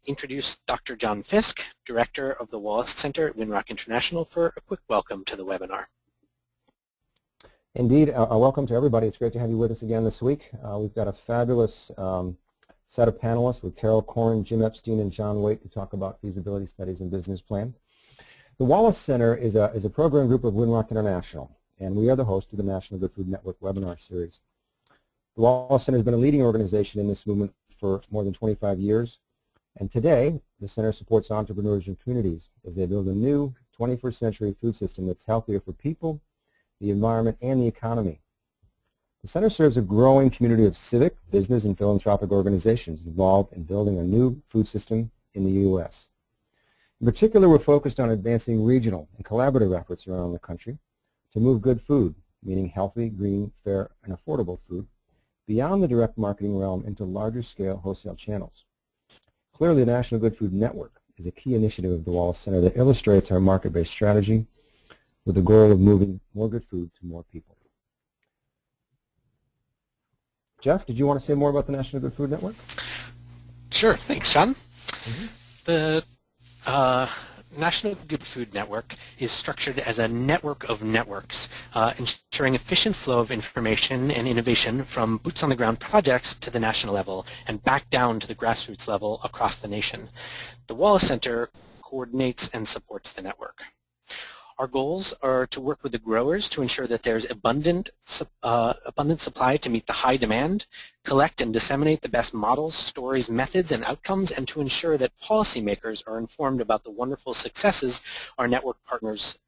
introduce Dr. John Fisk, Director of the Wallace Center at Winrock International, for a quick welcome to the webinar. Indeed, a welcome to everybody. It's great to have you with us again this week. We've got a fabulous set of panelists with Carol Corrin, Jim Epstein, and John Waite to talk about feasibility studies and business plans. The Wallace Center is a program group of Winrock International, and we are the host of the National Good Food Network webinar series. The Wallace Center has been a leading organization in this movement for more than 25 years, and today the Center supports entrepreneurs and communities as they build a new 21st century food system that's healthier for people, the environment, and the economy. The Center serves a growing community of civic, business, and philanthropic organizations involved in building a new food system in the U.S. In particular, we're focused on advancing regional and collaborative efforts around the country to move good food, meaning healthy, green, fair, and affordable food, beyond the direct marketing realm into larger scale wholesale channels. Clearly, the National Good Food Network is a key initiative of the Wallace Center that illustrates our market-based strategy with the goal of moving more good food to more people. Jeff, did you want to say more about the National Good Food Network? Sure. Thanks, John. The National Good Food Network is structured as a network of networks, ensuring efficient flow of information and innovation from boots-on-the-ground projects to the national level and back down to the grassroots level across the nation. The Wallace Center coordinates and supports the network. Our goals are to work with the growers to ensure that there's abundant supply to meet the high demand, collect and disseminate the best models, stories, methods, and outcomes, and to ensure that policymakers are informed about the wonderful successes our network partners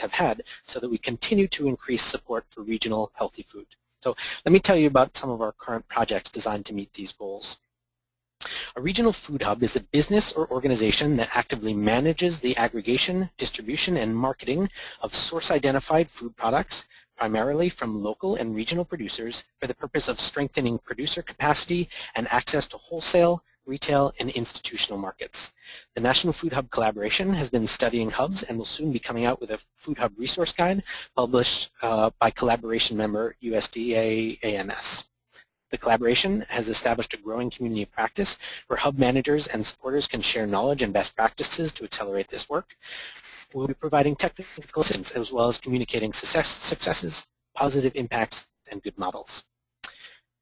have had so that we continue to increase support for regional healthy food. So let me tell you about some of our current projects designed to meet these goals. A regional food hub is a business or organization that actively manages the aggregation, distribution, and marketing of source-identified food products, primarily from local and regional producers, for the purpose of strengthening producer capacity and access to wholesale, retail, and institutional markets. The National Food Hub Collaboration has been studying hubs and will soon be coming out with a Food Hub Resource Guide published by collaboration member USDA AMS. The collaboration has established a growing community of practice where hub managers and supporters can share knowledge and best practices to accelerate this work. We'll be providing technical assistance as well as communicating successes, positive impacts, and good models.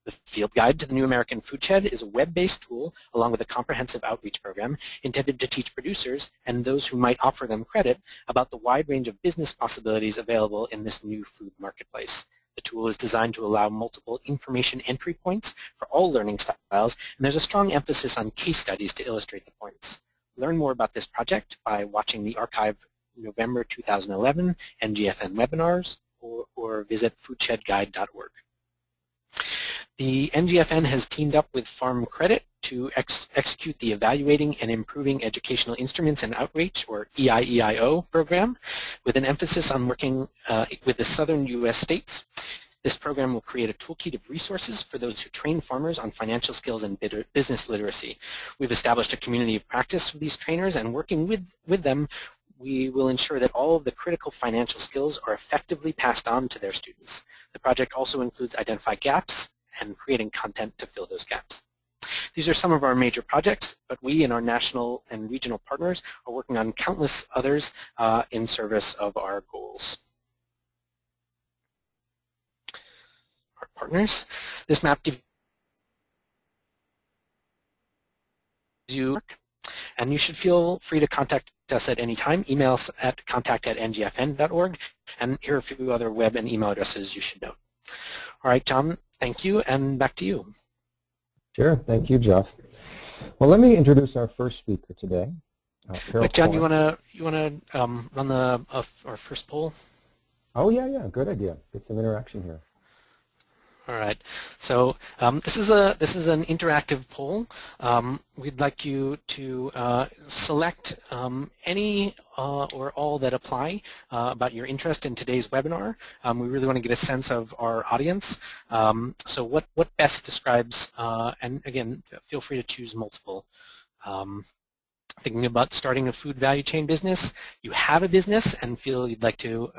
The Field Guide to the New American Food Shed is a web-based tool along with a comprehensive outreach program intended to teach producers and those who might offer them credit about the wide range of business possibilities available in this new food marketplace. The tool is designed to allow multiple information entry points for all learning styles, and there's a strong emphasis on case studies to illustrate the points. Learn more about this project by watching the archived November 2011 NGFN webinars or visit foodshedguide.org. The NGFN has teamed up with Farm Credit to execute the Evaluating and Improving Educational Instruments and Outreach, or EIEIO, program, with an emphasis on working with the southern U.S. states. This program will create a toolkit of resources for those who train farmers on financial skills and business literacy. We've established a community of practice with these trainers, and working with them, we will ensure that all of the critical financial skills are effectively passed on to their students. The project also includes identifying gaps and creating content to fill those gaps. These are some of our major projects, but we and our national and regional partners are working on countless others in service of our goals. Our partners. This map gives you, and you should feel free to contact us at any time. Email us at contact@ngfn.org, and here are a few other web and email addresses you should note. All right, John, thank you, and back to you. Sure. Thank you, Jeff. Well, let me introduce our first speaker today. Wait, John, you wanna run our first poll? Oh yeah, good idea. Get some interaction here. All right. So this is an interactive poll. We'd like you to select any or all that apply about your interest in today's webinar. We really want to get a sense of our audience. So what best describes, and again, feel free to choose multiple. thinking about starting a food value chain business, you have a business and feel you'd like to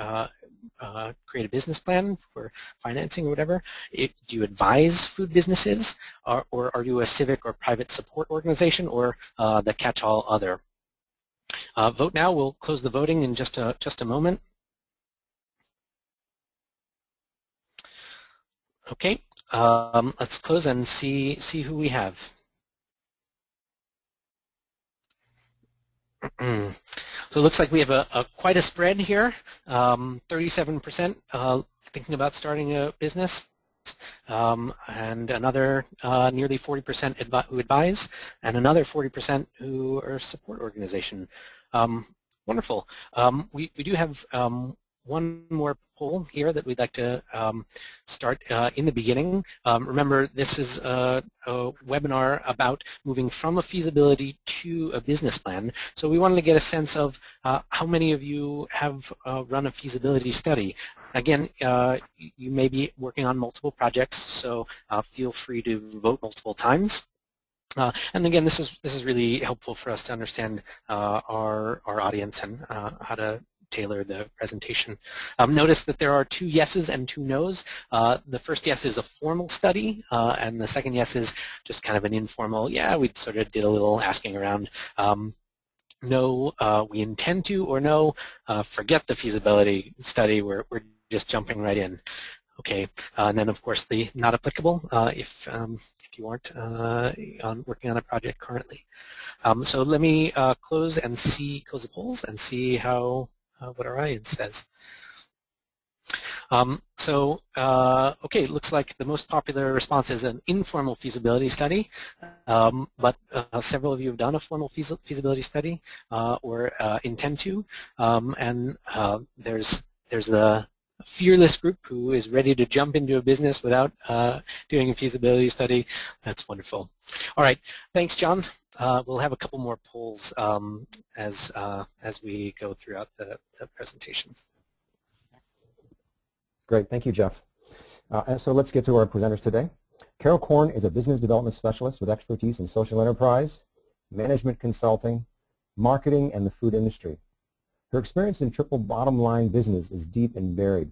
create a business plan for financing or whatever. Do you advise food businesses, or are you a civic or private support organization, or the catch-all other? Vote now. We'll close the voting in just a moment. Okay, let's close and see who we have. So it looks like we have quite a spread here. 37% thinking about starting a business, and another nearly 40% who advise, and another 40% who are a support organization. Wonderful. We do have one more poll here that we'd like to start in the beginning. Remember, this is a webinar about moving from a feasibility to a business plan. So we wanted to get a sense of how many of you have run a feasibility study. Again, you may be working on multiple projects, so feel free to vote multiple times. And again, this is really helpful for us to understand our audience and how to tailor the presentation. Notice that there are 2 yeses and 2 nos. The first yes is a formal study, and the second yes is just kind of an informal, yeah, we sort of did a little asking around. No, we intend to, or no, forget the feasibility study, we're just jumping right in. Okay, and then of course the not applicable if you aren't working on a project currently. So let me close the polls and see what our audience says. Okay, it looks like the most popular response is an informal feasibility study, but several of you have done a formal feasibility study or intend to, and there's the fearless group who is ready to jump into a business without doing a feasibility study. That's wonderful. All right, thanks, John. We'll have a couple more polls as we go throughout the presentation. Great, thank you, Jeff. And so let's get to our presenters today. Carol Korn is a business development specialist with expertise in social enterprise, management consulting, marketing, and the food industry. Her experience in triple bottom line business is deep and varied.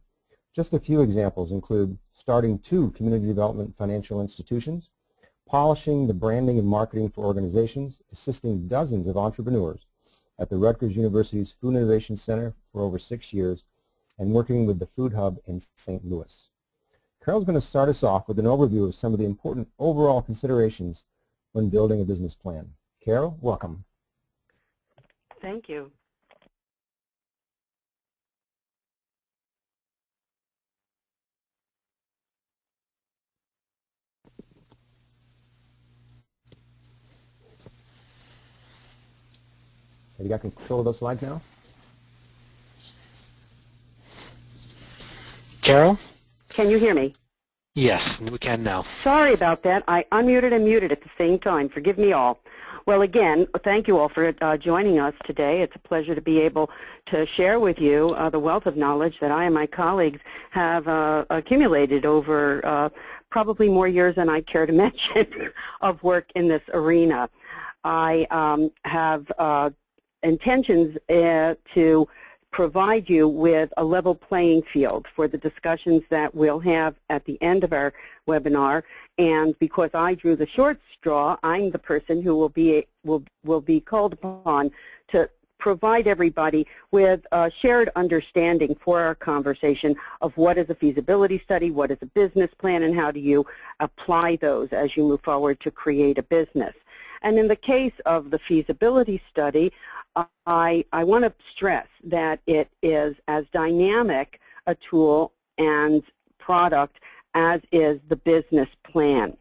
Just a few examples include starting 2 community development financial institutions, polishing the branding and marketing for organizations, assisting dozens of entrepreneurs at the Rutgers University's Food Innovation Center for over 6 years, and working with the Food Hub in St. Louis. Carol's going to start us off with an overview of some of the important overall considerations when building a business plan. Carol, welcome. Thank you. Have you got control of those slides now? Carol? Can you hear me? Yes, we can now. Sorry about that. I unmuted and muted at the same time. Forgive me all. Well, again, thank you all for joining us today. It's a pleasure to be able to share with you the wealth of knowledge that I and my colleagues have accumulated over probably more years than I care to mention of work in this arena. I have intentions to provide you with a level playing field for the discussions that we'll have at the end of our webinar. And because I drew the short straw, I'm the person who will be called upon to provide everybody with a shared understanding for our conversation of what is a feasibility study, what is a business plan, and how do you apply those as you move forward to create a business. And in the case of the feasibility study, I want to stress that it is as dynamic a tool and product as is the business plan.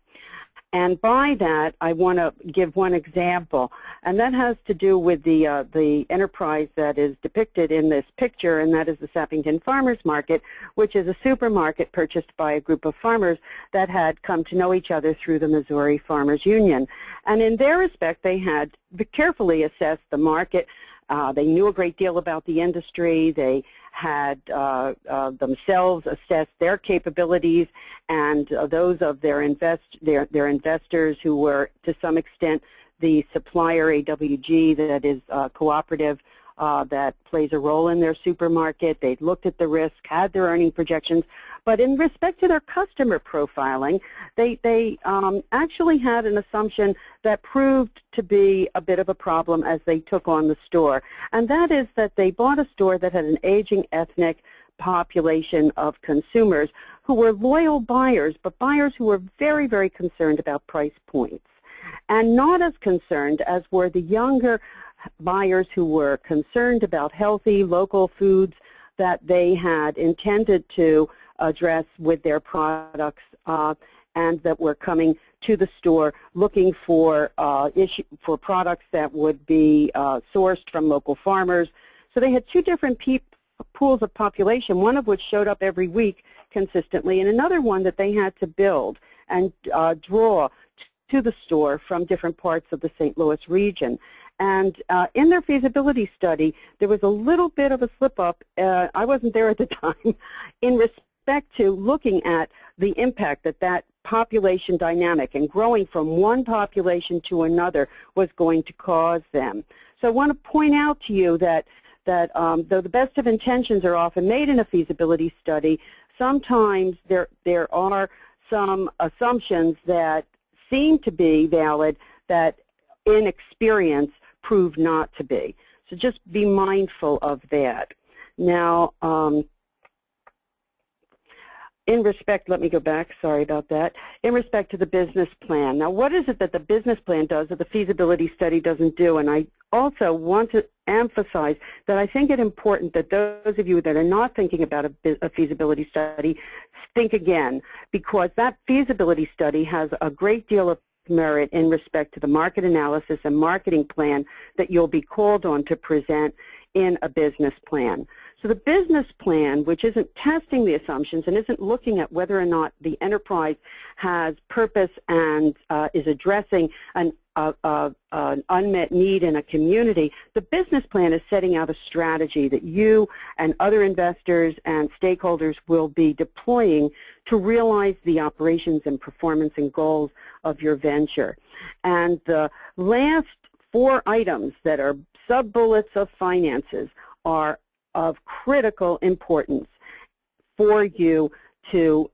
And by that, I want to give one example, and that has to do with the enterprise that is depicted in this picture, and that is the Sappington Farmers Market, which is a supermarket purchased by a group of farmers that had come to know each other through the Missouri Farmers Union. And in their respect, they had carefully assessed the market. They knew a great deal about the industry. They had themselves assessed their capabilities and those of their investors who were, to some extent, the supplier, AWG, that is cooperative, that plays a role in their supermarket. They'd looked at the risk, had their earning projections, but in respect to their customer profiling, they actually had an assumption that proved to be a bit of a problem as they took on the store, and that is that they bought a store that had an aging ethnic population of consumers who were loyal buyers, but buyers who were very, very concerned about price points, and not as concerned as were the younger buyers who were concerned about healthy local foods that they had intended to address with their products, and that were coming to the store looking for products that would be sourced from local farmers. So they had two different pools of population, one of which showed up every week consistently, and another one that they had to build and draw to the store from different parts of the St. Louis region. And in their feasibility study, there was a little bit of a slip-up, I wasn't there at the time, in respect to looking at the impact that that population dynamic and growing from one population to another was going to cause them. So I want to point out to you that though the best of intentions are often made in a feasibility study, sometimes there are some assumptions that seem to be valid that in experience prove not to be. So just be mindful of that. Now, in respect, let me go back, sorry about that, in respect to the business plan. Now, what is it that the business plan does that the feasibility study doesn't do? And I also want to emphasize that I think it's important that those of you that are not thinking about a feasibility study think again, because that feasibility study has a great deal of merit in respect to the market analysis and marketing plan that you'll be called on to present in a business plan. So the business plan, which isn't testing the assumptions and isn't looking at whether or not the enterprise has purpose and is addressing an unmet need in a community, the business plan is setting out a strategy that you and other investors and stakeholders will be deploying to realize the operations and performance and goals of your venture. And the last 4 items that are sub-bullets of finances are of critical importance for you to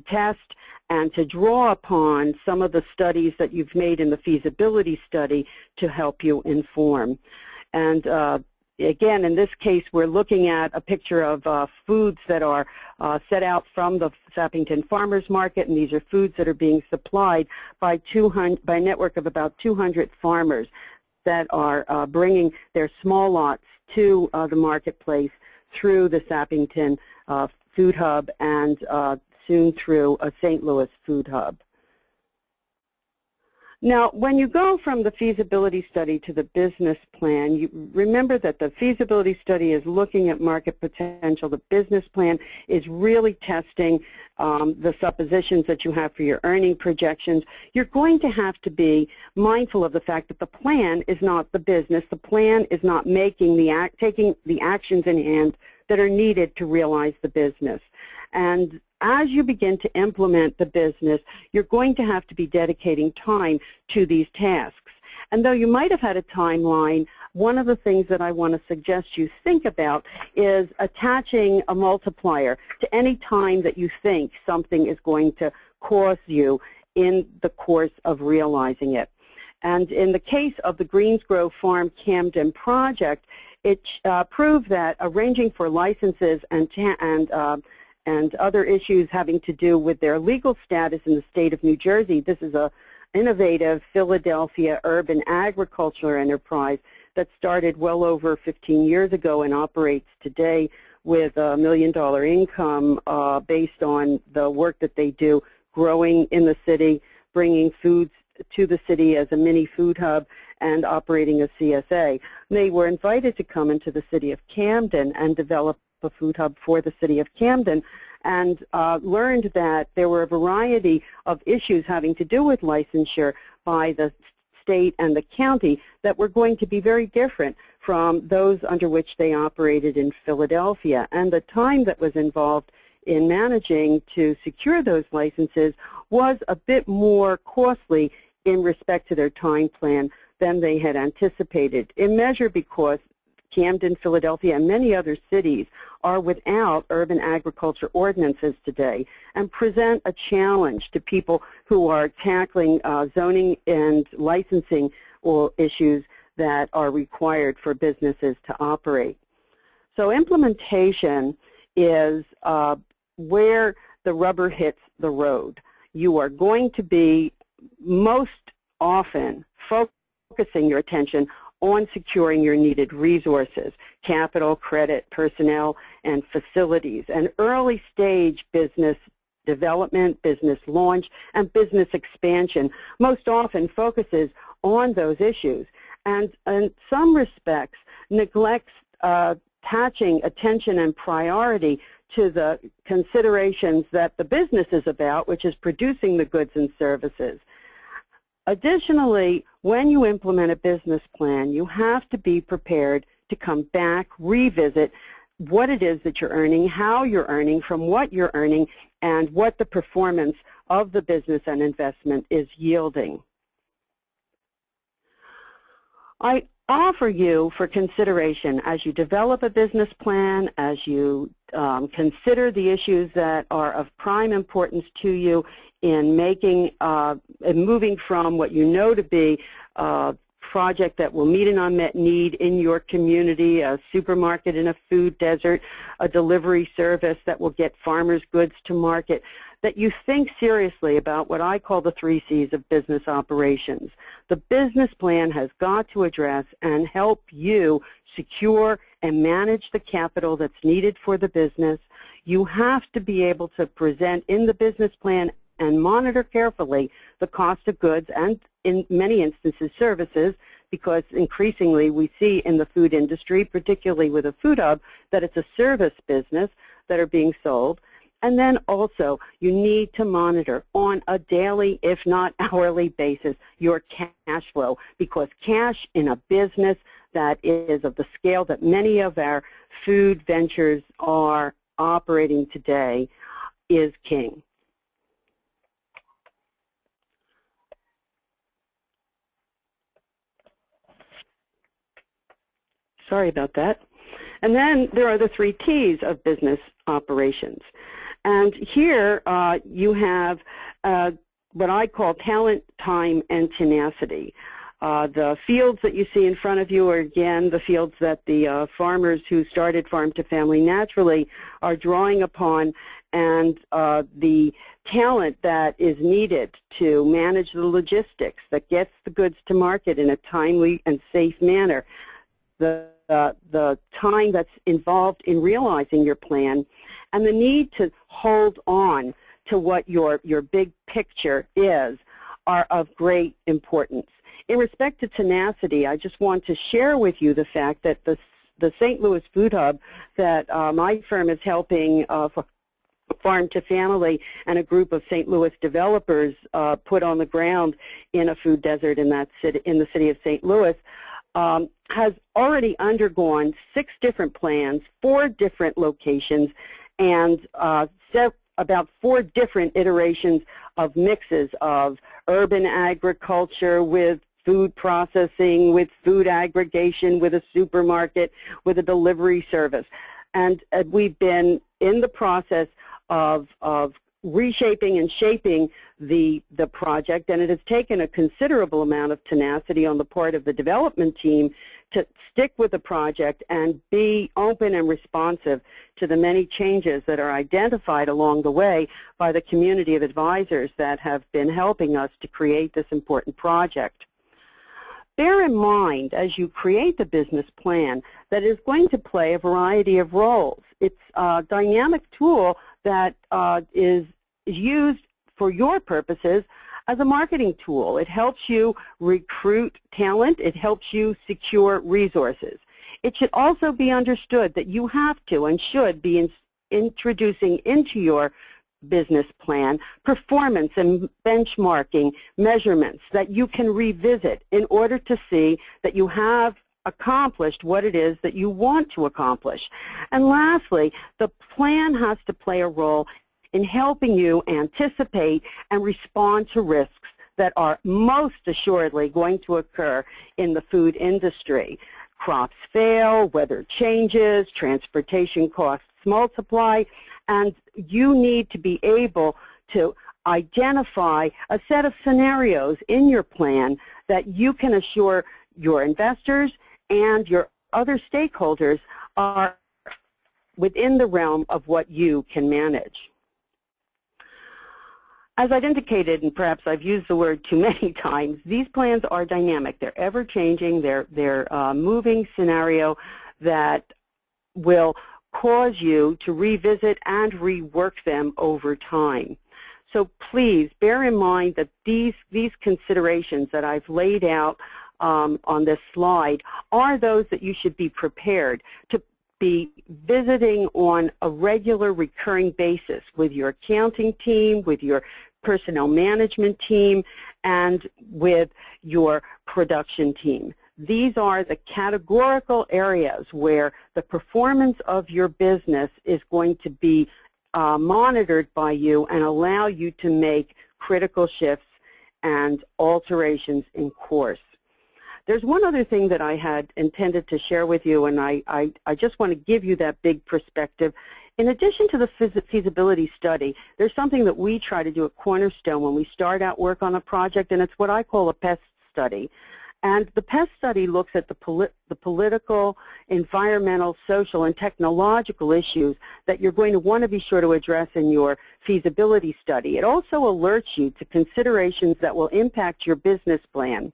test and to draw upon some of the studies that you've made in the feasibility study to help you inform. And again, in this case, we're looking at a picture of foods that are set out from the Sappington Farmers Market, and these are foods that are being supplied by a network of about 200 farmers that are bringing their small lots to the marketplace through the Sappington Food Hub and soon through a St. Louis Food Hub. Now, when you go from the feasibility study to the business plan, you remember that the feasibility study is looking at market potential. The business plan is really testing the suppositions that you have for your earning projections. You're going to have to be mindful of the fact that the plan is not the business. The plan is not taking the actions in hand that are needed to realize the business. And as you begin to implement the business, you're going to have to be dedicating time to these tasks. And though you might have had a timeline, one of the things that I want to suggest you think about is attaching a multiplier to any time that you think something is going to cause you in the course of realizing it. And in the case of the Greensgrove Farm Camden project, it proved that arranging for licenses and other issues having to do with their legal status in the state of New Jersey. This is an innovative Philadelphia urban agriculture enterprise that started well over 15 years ago and operates today with $1 million income based on the work that they do, growing in the city, bringing foods to the city as a mini food hub, and operating a CSA. They were invited to come into the city of Camden and develop a food hub for the city of Camden, and learned that there were a variety of issues having to do with licensure by the state and the county that were going to be very different from those under which they operated in Philadelphia. And the time that was involved in managing to secure those licenses was a bit more costly in respect to their time plan than they had anticipated, in measure because Camden, Philadelphia, and many other cities are without urban agriculture ordinances today and present a challenge to people who are tackling zoning and licensing or issues that are required for businesses to operate. So implementation is where the rubber hits the road. You are going to be most often focusing your attention on securing your needed resources, capital, credit, personnel, and facilities. And early stage business development, business launch, and business expansion most often focuses on those issues, and in some respects neglects attaching attention and priority to the considerations that the business is about, which is producing the goods and services. Additionally, when you implement a business plan, you have to be prepared to come back, revisit what it is that you're earning, how you're earning, from what you're earning, and what the performance of the business and investment is yielding. I offer you for consideration as you develop a business plan, as you consider the issues that are of prime importance to you in making and moving from what you know to be a project that will meet an unmet need in your community, a supermarket in a food desert, a delivery service that will get farmers' goods to market, that you think seriously about what I call the 3 C's of business operations. The business plan has got to address and help you secure and manage the capital that's needed for the business. You have to be able to present in the business plan and monitor carefully the cost of goods and, in many instances, services, because increasingly we see in the food industry, particularly with a food hub, that it's a service business that are being sold. And then also you need to monitor on a daily, if not hourly basis, your cash flow, because cash in a business that is of the scale that many of our food ventures are operating today is king. Sorry about that. And then there are the 3 T's of business operations. And here you have what I call talent, time, and tenacity. The fields that you see in front of you are, again, the fields that the farmers who started Farm to Family naturally are drawing upon, and the talent that is needed to manage the logistics that gets the goods to market in a timely and safe manner. The time that's involved in realizing your plan, and the need to hold on to what your big picture is, are of great importance. In respect to tenacity, I just want to share with you the fact that the St. Louis Food Hub that my firm is helping Farm to Family and a group of St. Louis developers put on the ground in a food desert in that city, in the city of St. Louis, has already undergone 6 different plans, 4 different locations, and about 4 different iterations of mixes of urban agriculture with food processing, with food aggregation, with a supermarket, with a delivery service. And we've been in the process of reshaping and shaping the project, and it has taken a considerable amount of tenacity on the part of the development team to stick with the project and be open and responsive to the many changes that are identified along the way by the community of advisors that have been helping us to create this important project. Bear in mind, as you create the business plan, that it is going to play a variety of roles. It's a dynamic tool that is used for your purposes as a marketing tool. It helps you recruit talent. It helps you secure resources. It should also be understood that you have to and should be introducing into your business plan performance and benchmarking measurements that you can revisit in order to see that you have accomplished what it is that you want to accomplish. And lastly, the plan has to play a role in helping you anticipate and respond to risks that are most assuredly going to occur in the food industry. Crops fail, weather changes, transportation costs multiply, and you need to be able to identify a set of scenarios in your plan that you can assure your investors and your other stakeholders are within the realm of what you can manage. As I've indicated, and perhaps I've used the word too many times, these plans are dynamic. They're ever-changing. They're a moving scenario that will cause you to revisit and rework them over time. So please bear in mind that these considerations that I've laid out on this slide are those that you should be prepared to be visiting on a regular, recurring basis with your accounting team, with your personnel management team, and with your production team. These are the categorical areas where the performance of your business is going to be monitored by you and allow you to make critical shifts and alterations in course. There's one other thing that I had intended to share with you, and I just want to give you that big perspective. In addition to the feasibility study, there's something that we try to do at Cornerstone when we start out work on a project, and it's what I call a PEST study. And the PEST study looks at the political, environmental, social, and technological issues that you're going to want to be sure to address in your feasibility study. It also alerts you to considerations that will impact your business plan.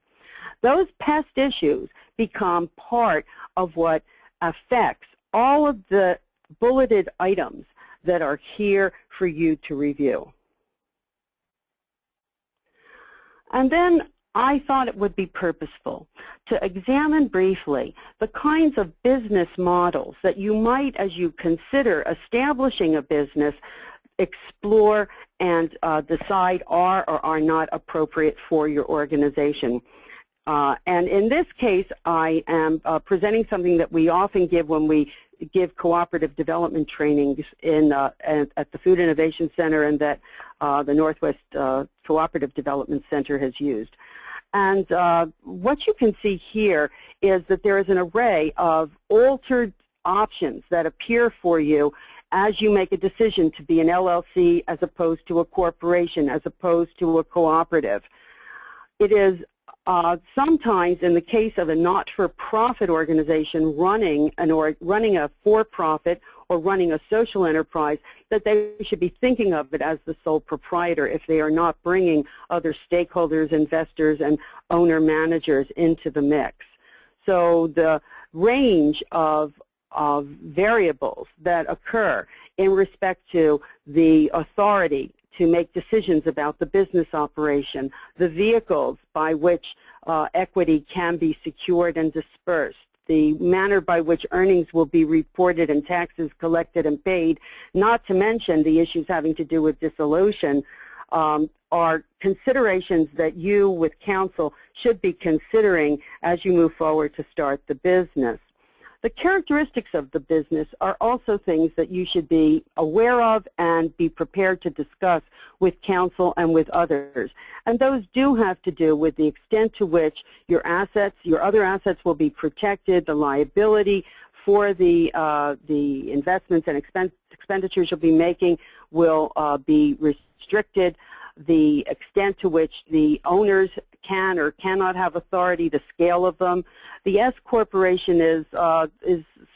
Those PEST issues become part of what affects all of the bulleted items that are here for you to review. And then I thought it would be purposeful to examine briefly the kinds of business models that you might, as you consider establishing a business, explore and decide are or are not appropriate for your organization. And in this case, I am presenting something that we often give when we give cooperative development trainings at the Food Innovation Center, and that the Northwest Cooperative Development Center has used. And what you can see here is that there is an array of altered options that appear for you as you make a decision to be an LLC as opposed to a corporation, as opposed to a cooperative. It is sometimes, in the case of a not-for-profit organization running a for-profit or running a social enterprise, that they should be thinking of it as the sole proprietor if they are not bringing other stakeholders, investors, and owner-managers into the mix. So the range of variables that occur in respect to the authority to make decisions about the business operation, the vehicles by which equity can be secured and dispersed, the manner by which earnings will be reported and taxes collected and paid, not to mention the issues having to do with dissolution, are considerations that you, with counsel, should be considering as you move forward to start the business. The characteristics of the business are also things that you should be aware of and be prepared to discuss with counsel and with others. And those do have to do with the extent to which your assets, your other assets will be protected, the liability for the investments and expenditures you'll be making will be restricted, the extent to which the owners can or cannot have authority, the scale of them. The S corporation is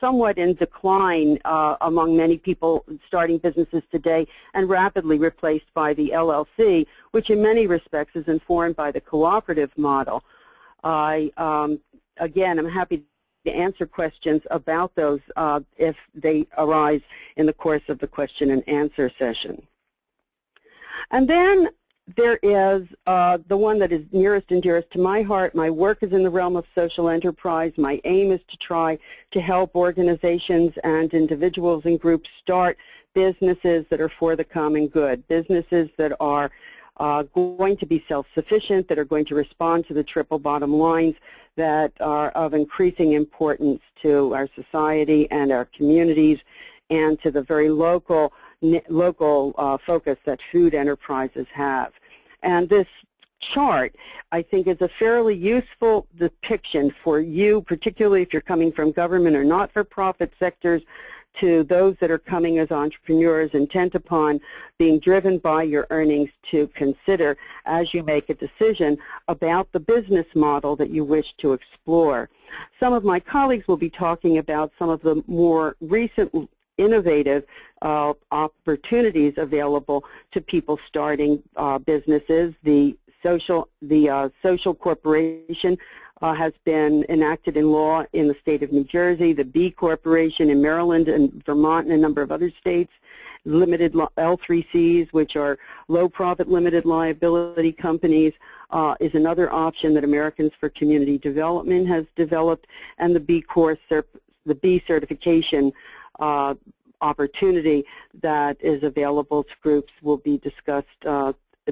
somewhat in decline among many people starting businesses today, and rapidly replaced by the LLC, which in many respects is informed by the cooperative model. Again, I'm happy to answer questions about those if they arise in the course of the question and answer session. And then there is the one that is nearest and dearest to my heart. My work is in the realm of social enterprise. My aim is to try to help organizations and individuals and groups start businesses that are for the common good, businesses that are going to be self-sufficient, that are going to respond to the triple bottom lines that are of increasing importance to our society and our communities, and to the very local focus that food enterprises have. And this chart, I think, is a fairly useful depiction for you, particularly if you're coming from government or not-for-profit sectors, to those that are coming as entrepreneurs intent upon being driven by your earnings, to consider as you make a decision about the business model that you wish to explore. Some of my colleagues will be talking about some of the more recent innovative opportunities available to people starting businesses. The social corporation has been enacted in law in the state of New Jersey, the B Corporation in Maryland and Vermont and a number of other states, limited L3Cs, which are low-profit limited liability companies, is another option that Americans for Community Development has developed, and the the B certification opportunity that is available to groups will be discussed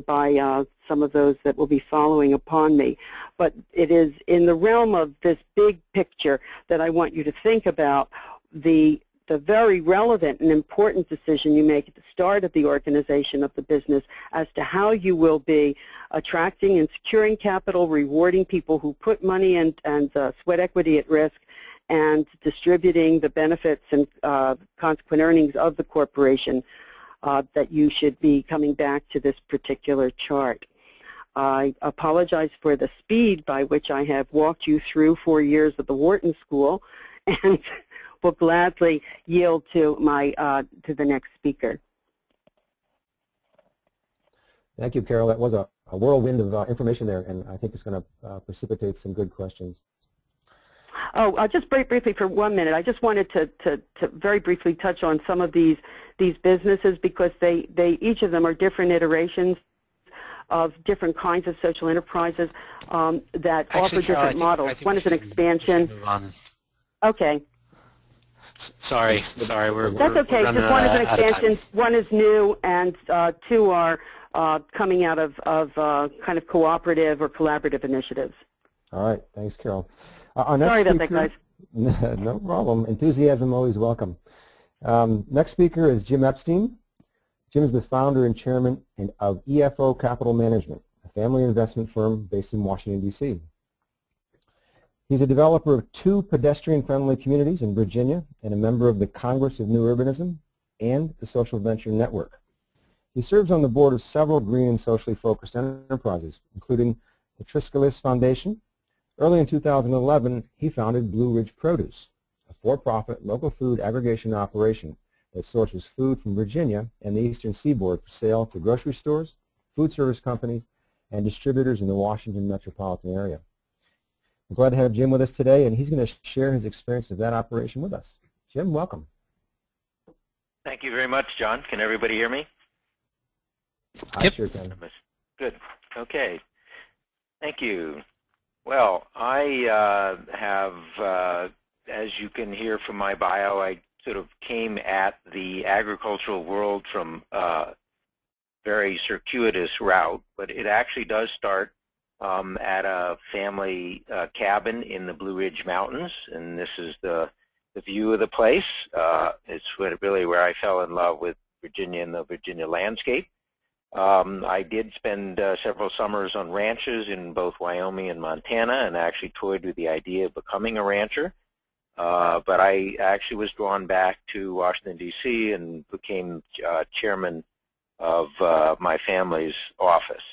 by some of those that will be following upon me. But it is in the realm of this big picture that I want you to think about the very relevant and important decision you make at the start of the organization of the business as to how you will be attracting and securing capital, rewarding people who put money and sweat equity at risk, and distributing the benefits and consequent earnings of the corporation, that you should be coming back to this particular chart. I apologize for the speed by which I have walked you through 4 years of the Wharton School, and will gladly yield to to the next speaker. Thank you, Carol. That was a whirlwind of information there, and I think it's going to precipitate some good questions. Oh, just very briefly for 1 minute, I just wanted to very briefly touch on some of these businesses, because they each of them are different iterations of different kinds of social enterprises that offer different models. One is an expansion. Okay. Sorry, we're That's okay. Just one is an expansion, one is new, and two are coming out of kind of cooperative or collaborative initiatives. All right. Thanks, Carol. Our next Sorry about speaker, that, guys. No problem. Enthusiasm always welcome. Next speaker is Jim Epstein. Jim is the founder and chairman of EFO Capital Management, a family investment firm based in Washington, D.C. He's a developer of 2 pedestrian-friendly communities in Virginia and a member of the Congress of New Urbanism and the Social Venture Network. He serves on the board of several green and socially focused enterprises, including the Triskalis Foundation. Early in 2011, he founded Blue Ridge Produce, a for-profit local food aggregation operation that sources food from Virginia and the Eastern Seaboard for sale to grocery stores, food service companies, and distributors in the Washington metropolitan area. We're glad to have Jim with us today, and he's going to share his experience of that operation with us. Jim, welcome. Thank you very much, John. Can everybody hear me? I sure can. Good. Okay. Thank you. Well, I have, as you can hear from my bio, I sort of came at the agricultural world from a very circuitous route, but it actually does start at a family cabin in the Blue Ridge Mountains, and this is the view of the place. It's really where I fell in love with Virginia and the Virginia landscape. I did spend several summers on ranches in both Wyoming and Montana, and actually toyed with the idea of becoming a rancher. But I actually was drawn back to Washington, D.C. and became chairman of my family's office.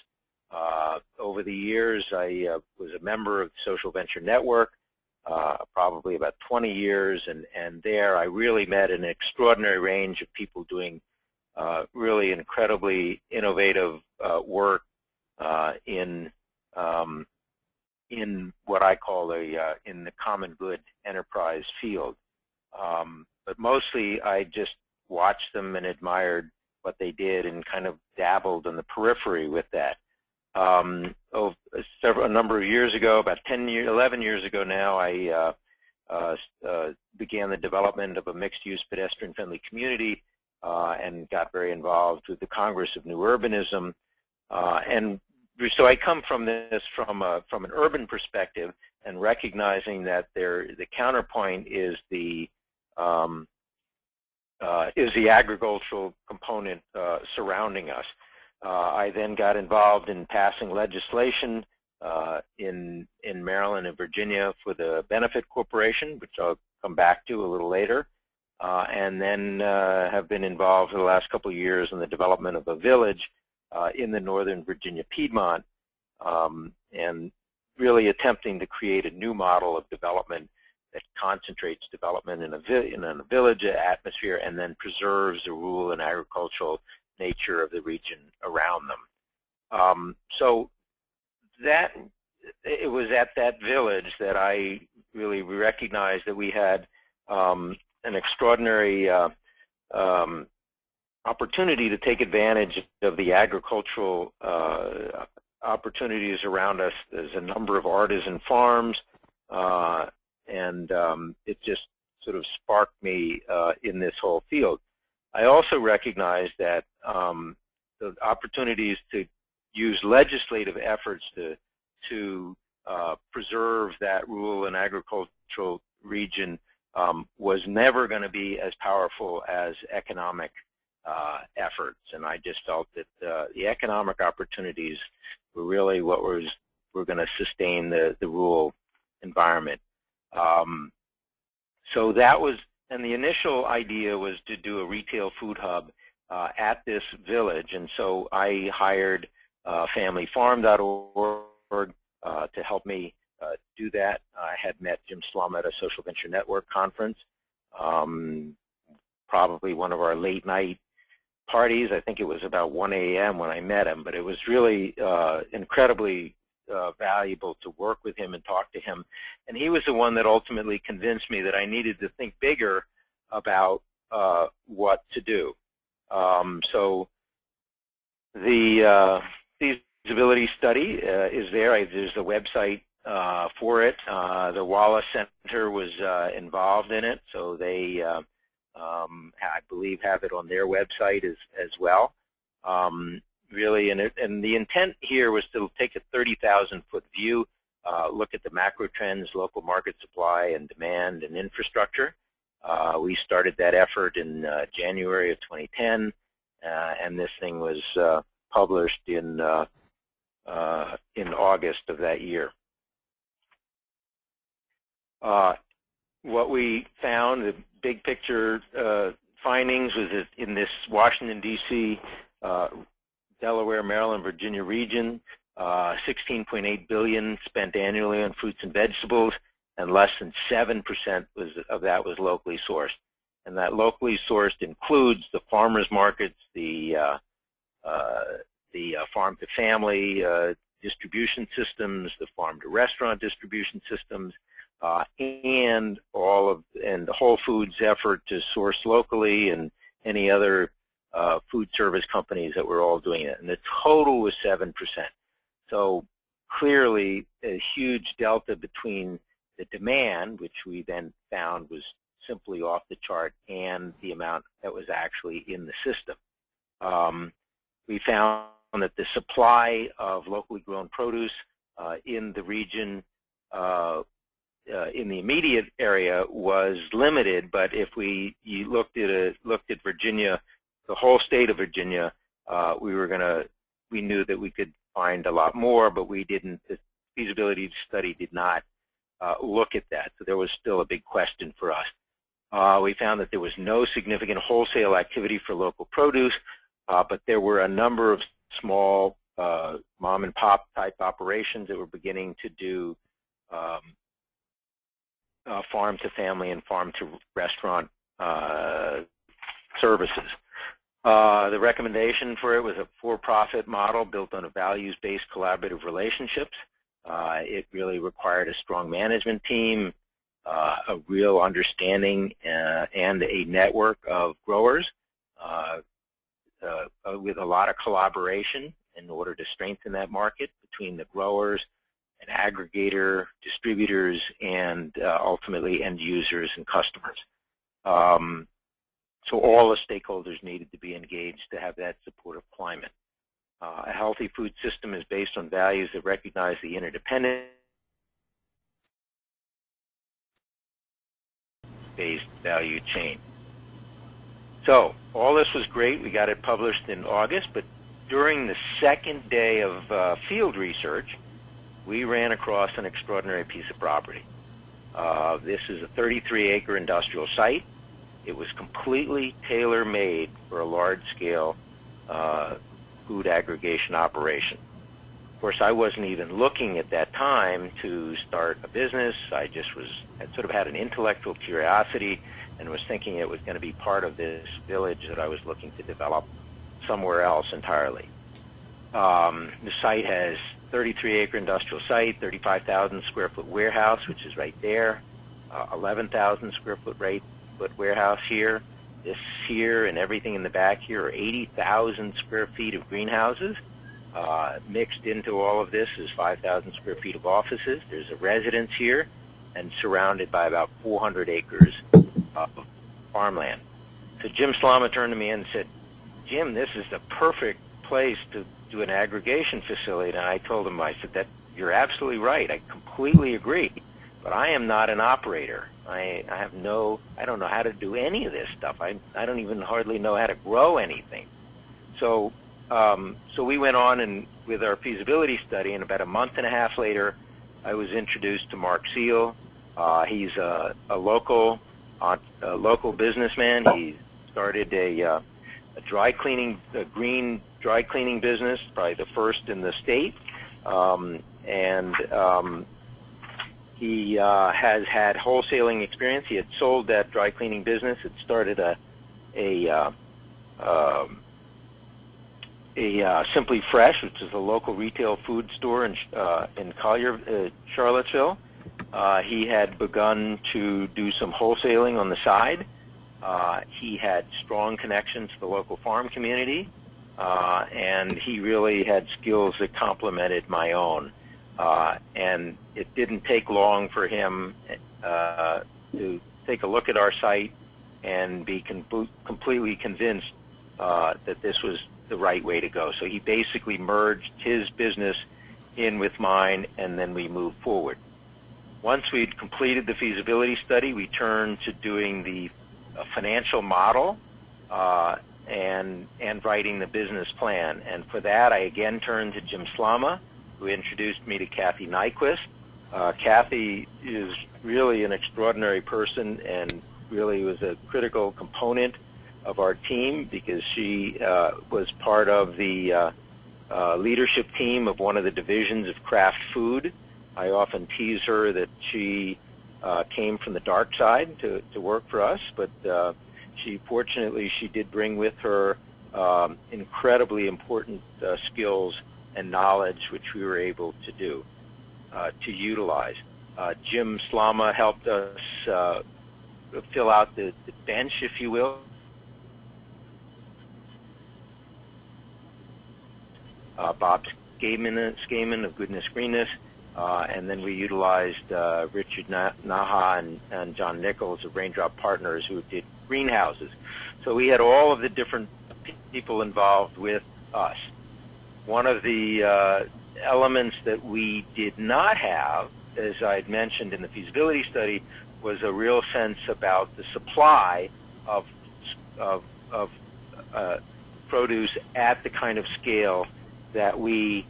Over the years, I was a member of the Social Venture Network, probably about 20 years, and there I really met an extraordinary range of people doing really incredibly innovative work in what I call in the common good enterprise field. But mostly I just watched them and admired what they did and kind of dabbled in the periphery with that. A number of years ago, about 11 years ago now, I began the development of a mixed-use pedestrian-friendly community and got very involved with the Congress of New Urbanism. And so I come from this from an urban perspective, and recognizing that the counterpoint is the agricultural component surrounding us. I then got involved in passing legislation in Maryland and Virginia for the Benefit Corporation, which I'll come back to a little later, and then have been involved for the last couple of years in the development of a village in the Northern Virginia Piedmont, and really attempting to create a new model of development that concentrates development in a village atmosphere and then preserves the rural and agricultural nature of the region around them. So that it was at that village that I really recognized that we had an extraordinary opportunity to take advantage of the agricultural opportunities around us. There's a number of artisan farms, and it just sort of sparked me in this whole field. I also recognize that the opportunities to use legislative efforts to preserve that rural and agricultural region was never going to be as powerful as economic efforts, and I just felt that the economic opportunities were really what were going to sustain the rural environment. So that was, and the initial idea was to do a retail food hub at this village, and so I hired familyfarm.org to help me do that. I had met Jim Slum at a Social Venture Network conference, probably one of our late night parties. I think it was about 1 a.m. when I met him, but it was really incredibly valuable to work with him and talk to him. And he was the one that ultimately convinced me that I needed to think bigger about what to do. So the feasibility study is there. There's a website for it. The Wallace Center was involved in it, so they, I believe, have it on their website as well. Really, and the intent here was to take a 30,000-foot view, look at the macro trends, local market supply and demand and infrastructure. We started that effort in January of 2010, and this thing was published in August of that year. What we found, the big picture findings, was that in this Washington, D.C., Delaware, Maryland, Virginia region, $16.8 billion spent annually on fruits and vegetables, and less than 7% of that was locally sourced. And that locally sourced includes the farmers markets, the farm-to-family distribution systems, the farm-to-restaurant distribution systems, and the Whole Foods effort to source locally, and any other food service companies that were all doing it. And the total was 7%. So clearly a huge delta between the demand, which we then found was simply off the chart, and the amount that was actually in the system. We found that the supply of locally grown produce in the region, in the immediate area, was limited. But if you looked at Virginia, the whole state of Virginia, we knew that we could find a lot more, but we didn't. The feasibility study did not look at that, so there was still a big question for us. We found that there was no significant wholesale activity for local produce, but there were a number of small mom-and-pop type operations that were beginning to do farm-to-family and farm-to-restaurant services. The recommendation for it was a for-profit model built on a values-based collaborative relationships. It really required a strong management team, a real understanding, and a network of growers with a lot of collaboration in order to strengthen that market between the growers, an aggregator, distributors, and ultimately end users and customers. So all the stakeholders needed to be engaged to have that supportive climate. A healthy food system is based on values that recognize the interdependent based value chain. So all this was great. We got it published in August, but during the second day of field research, we ran across an extraordinary piece of property. This is a 33-acre industrial site. It was completely tailor-made for a large-scale food aggregation operation. Of course, I wasn't even looking at that time to start a business. I just had sort of had an intellectual curiosity and was thinking it was going to be part of this village that I was looking to develop somewhere else entirely. The site has 33-acre industrial site, 35,000 square foot warehouse, which is right there, 11,000 square foot warehouse here. This here and everything in the back here are 80,000 square feet of greenhouses. Mixed into all of this is 5,000 square feet of offices. There's a residence here and surrounded by about 400 acres of farmland. So Jim Slama turned to me and said, Jim, this is the perfect place to do an aggregation facility. And I told him, I said, that you're absolutely right. I completely agree. But I am not an operator. I don't know how to do any of this stuff. I don't even hardly know how to grow anything. So we went on and with our feasibility study, and about a month and a half later, I was introduced to Mark Seal. He's a local businessman. He started a green dry cleaning business, probably the first in the state, he has had wholesaling experience. He had sold that dry cleaning business. It started a Simply Fresh, which is a local retail food store in Collier, Charlottesville. He had begun to do some wholesaling on the side. He had strong connections to the local farm community, and he really had skills that complemented my own. And it didn't take long for him to take a look at our site and be completely convinced that this was the right way to go. So he basically merged his business in with mine, and then we moved forward. Once we'd completed the feasibility study, we turned to doing the financial model and writing the business plan. And for that, I again turned to Jim Slama, who introduced me to Kathy Nyquist. Kathy is really an extraordinary person and really was a critical component of our team because she was part of the leadership team of one of the divisions of Kraft Food. I often tease her that she came from the dark side to work for us, but fortunately she did bring with her incredibly important skills and knowledge, which we were able to utilize. Jim Slama helped us fill out the bench, if you will. Bob Skaman of Goodness Greenness, and then we utilized Richard Naha and John Nichols of Raindrop Partners, who did greenhouses. So we had all of the different people involved with us. One of the elements that we did not have, as I had mentioned in the feasibility study, was a real sense about the supply of produce at the kind of scale that we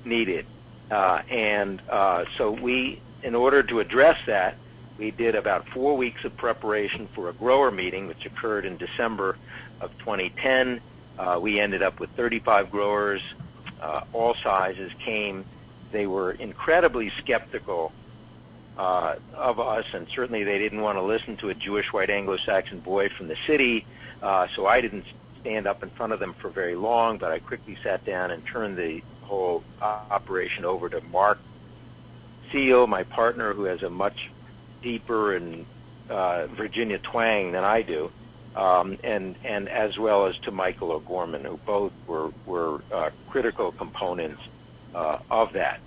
needed. So we, in order to address that, we did about 4 weeks of preparation for a grower meeting, which occurred in December of 2010. We ended up with 35 growers. All sizes came. They were incredibly skeptical of us, and certainly they didn't want to listen to a Jewish white Anglo-Saxon boy from the city, so I didn't stand up in front of them for very long, but I quickly sat down and turned the whole operation over to Mark Seal, my partner, who has a much deeper and Virginia twang than I do, and as well as to Michael O'Gorman, who both were critical components of that.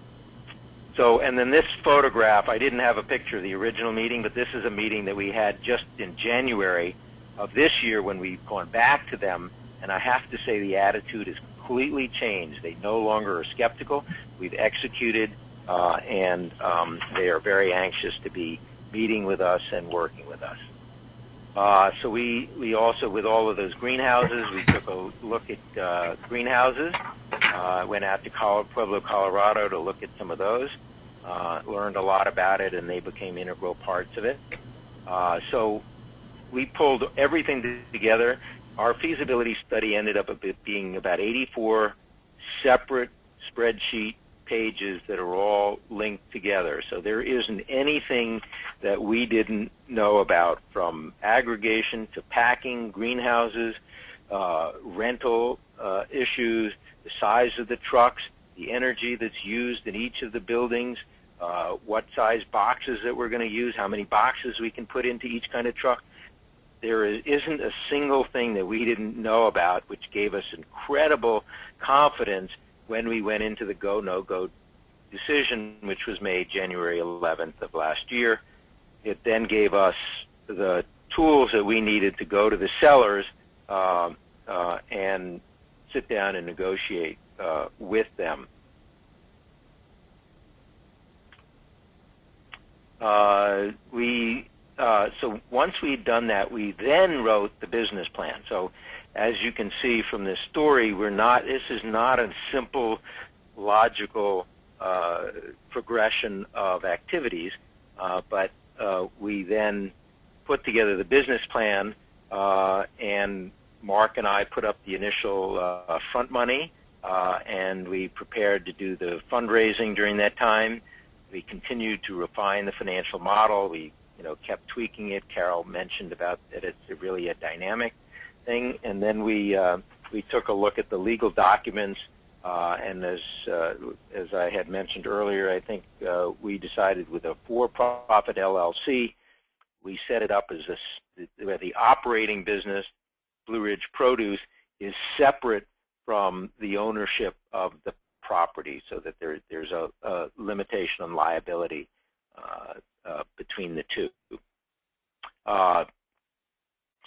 So, and then this photograph, I didn't have a picture of the original meeting, but this is a meeting that we had just in January of this year when we've gone back to them, and I have to say the attitude has completely changed. They no longer are skeptical. We've executed, and they are very anxious to be meeting with us and working with us. So we also, with all of those greenhouses, we took a look at greenhouses. Went out to Pueblo, Colorado to look at some of those. Learned a lot about it, and they became integral parts of it. So we pulled everything together. Our feasibility study ended up being about 84 separate spreadsheet pages that are all linked together. So there isn't anything that we didn't know about, from aggregation to packing, greenhouses, rental issues, the size of the trucks, the energy that's used in each of the buildings, what size boxes that we're going to use, how many boxes we can put into each kind of truck. There isn't a single thing that we didn't know about, which gave us incredible confidence when we went into the go, no-go decision, which was made January 11th of last year. It then gave us the tools that we needed to go to the sellers and sit down and negotiate with them. So once we'd done that, we then wrote the business plan. So as you can see from this story, this is not a simple, logical progression of activities, but we then put together the business plan, and Mark and I put up the initial front money, and we prepared to do the fundraising during that time. We continued to refine the financial model. We kept tweaking it. Carol mentioned about that it's really a dynamic thing. And then we took a look at the legal documents, and as I had mentioned earlier, I think we decided with a for-profit LLC, we set it up as where the operating business, Blue Ridge Produce, is separate from the ownership of the property, so that there's a limitation on liability between the two.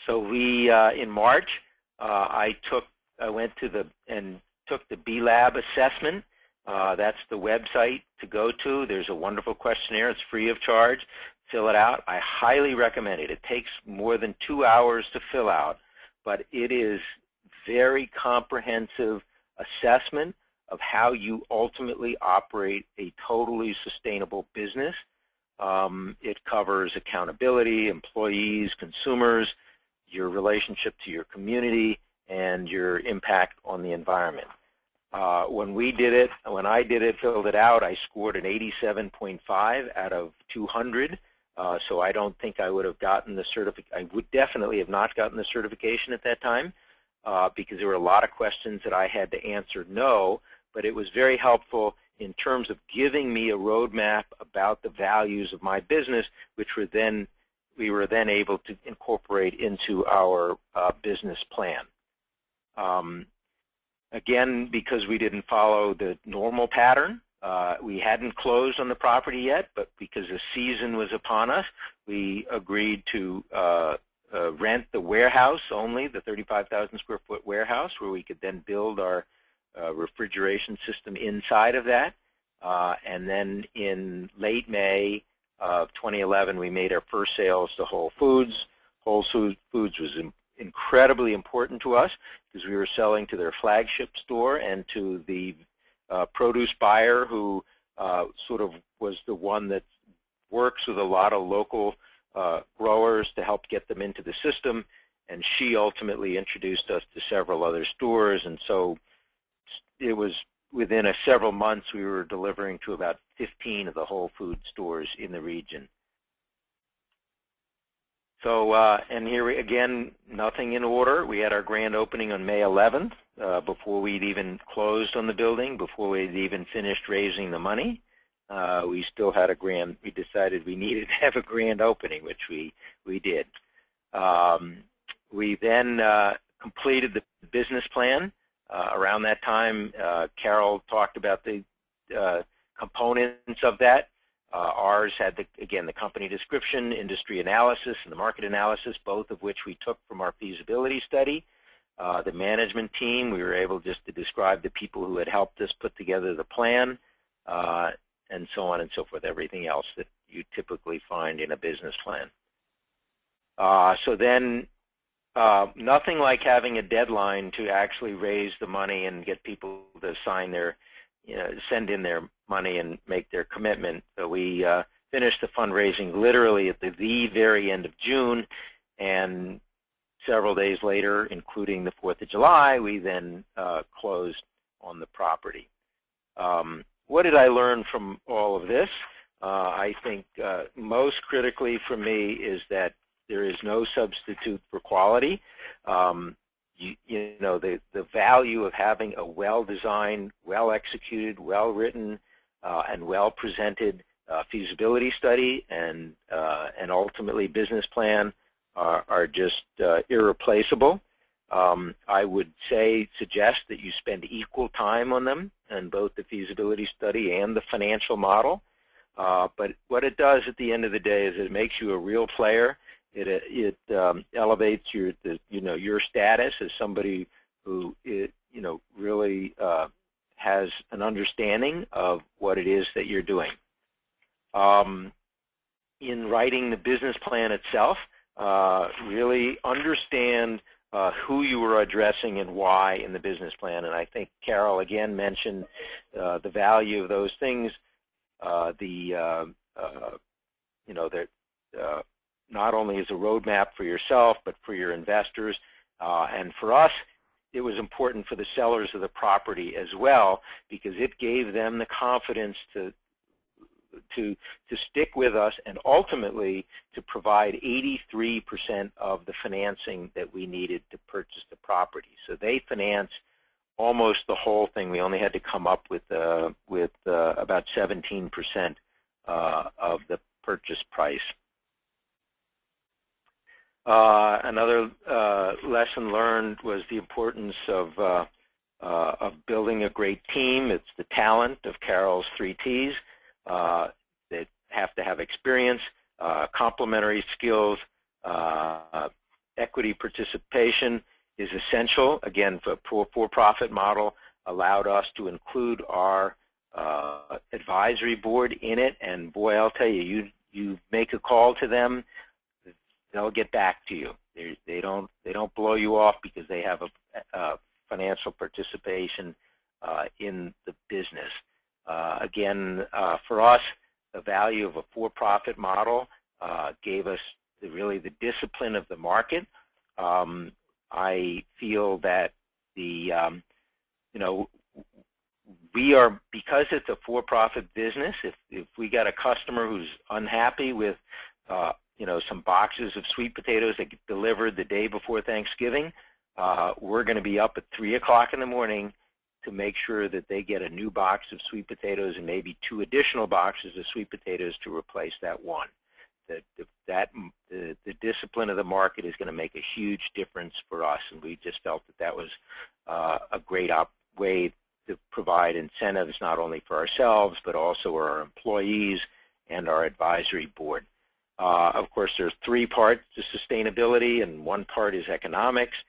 So we, in March, I went to took the B-Lab assessment. That's the website to go to. There's a wonderful questionnaire. It's free of charge. Fill it out. I highly recommend it. It takes more than 2 hours to fill out, but it is very comprehensive assessment of how you ultimately operate a totally sustainable business. It covers accountability, employees, consumers, your relationship to your community, and your impact on the environment. When I did it, filled it out, I scored an 87.5 out of 200. So I don't think I would have gotten the certification. I would definitely have not gotten the certification at that time, because there were a lot of questions that I had to answer no, but it was very helpful in terms of giving me a roadmap about the values of my business, which we were then able to incorporate into our business plan. Again, because we didn't follow the normal pattern, we hadn't closed on the property yet, but because the season was upon us, we agreed to rent the warehouse only, the 35,000 square foot warehouse, where we could then build our refrigeration system inside of that. And then in late May of 2011, we made our first sales to Whole Foods. Whole Foods was incredibly important to us because we were selling to their flagship store and to the produce buyer who sort of was the one that works with a lot of local growers to help get them into the system. And she ultimately introduced us to several other stores. And so it was within several months we were delivering to about 15 of the Whole Food stores in the region. So, and here again, nothing in order. We had our grand opening on May 11th, before we'd even closed on the building, before we'd even finished raising the money. We still had we decided we needed to have a grand opening, which we did. We then completed the business plan. Around that time, Carol talked about the components of that. Ours had, the company description, industry analysis, and the market analysis, both of which we took from our feasibility study. The management team, we were able just to describe the people who had helped us put together the plan, and so on and so forth, everything else that you typically find in a business plan. So then nothing like having a deadline to actually raise the money and get people to sign their, send in their money and make their commitment. So we finished the fundraising literally at the very end of June, and several days later, including the 4th of July, we then closed on the property. What did I learn from all of this? I think most critically for me is that there is no substitute for quality. The value of having a well-designed, well-executed, well-written, and well-presented feasibility study and ultimately business plan are just irreplaceable. I would suggest that you spend equal time on them, and both the feasibility study and the financial model. But what it does at the end of the day is it makes you a real player. It elevates your status as somebody who really has an understanding of what it is that you're doing. In writing the business plan itself, really understand who you are addressing and why in the business plan. And I think Carol again mentioned the value of those things. Not only as a roadmap for yourself, but for your investors. And for us, it was important for the sellers of the property as well, because it gave them the confidence to stick with us and ultimately to provide 83% of the financing that we needed to purchase the property. So they financed almost the whole thing. We only had to come up with about 17% of the purchase price. Another lesson learned was the importance of building a great team. It's the talent of Carol's 3 T's that have to have experience, complementary skills, equity participation is essential. Again, for-profit model allowed us to include our advisory board in it, and boy, I'll tell you, you make a call to them, they'll get back to you. They don't blow you off because they have a financial participation in the business. Again, for us, the value of a for-profit model gave us really the discipline of the market. I feel that we are, because it's a for-profit business, if we got a customer who's unhappy with some boxes of sweet potatoes that get delivered the day before Thanksgiving, we're going to be up at 3 o'clock in the morning to make sure that they get a new box of sweet potatoes and maybe 2 additional boxes of sweet potatoes to replace that one. The discipline of the market is going to make a huge difference for us, and we just felt that was a great way to provide incentives not only for ourselves but also our employees and our advisory board. Of course, there's 3 parts to sustainability, and 1 part is economics.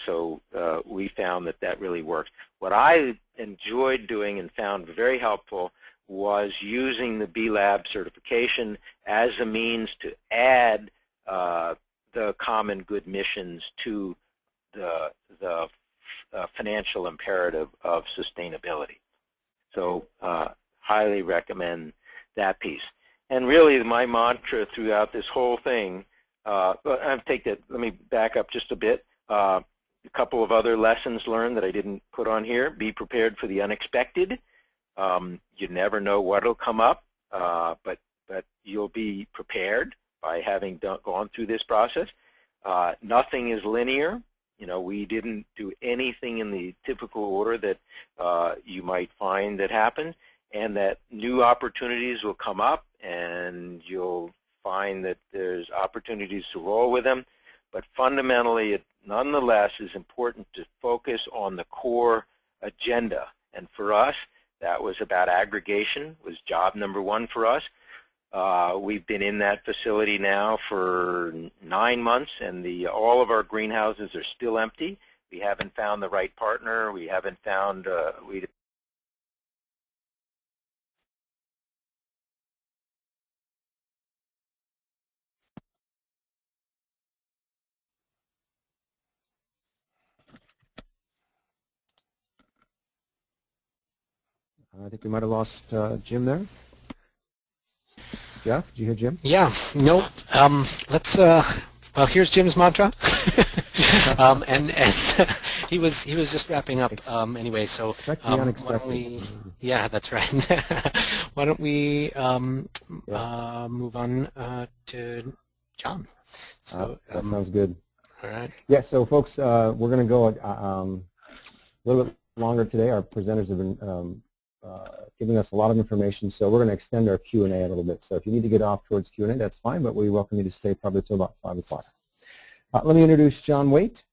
So we found that really works. What I enjoyed doing and found very helpful was using the B-Lab certification as a means to add the common good missions to the financial imperative of sustainability. So highly recommend that piece. And really my mantra throughout this whole thing, let me back up just a bit. A couple of other lessons learned that I didn't put on here. Be prepared for the unexpected. You never know what will come up, but you'll be prepared by having gone through this process. Nothing is linear. We didn't do anything in the typical order that you might find that happened, and that new opportunities will come up, and you'll find that there's opportunities to roll with them. But fundamentally, it nonetheless is important to focus on the core agenda. And for us, that was about aggregation, was job number 1 for us. We've been in that facility now for 9 months, and all of our greenhouses are still empty. We haven't found the right partner. We haven't found, I think we might have lost Jim there. Jeff, did you hear Jim? Yeah, nope. Well, here's Jim's mantra. and he was just wrapping up anyway, so expect the unexpected. Yeah, that's right. Why don't we move on to John? So that sounds good. All right. Yeah, so folks, we're going to go a little bit longer today. Our presenters have been giving us a lot of information, so we're going to extend our Q&A a little bit. So if you need to get off towards Q&A, that's fine, but we welcome you to stay probably till about 5 o'clock. Let me introduce John Waite.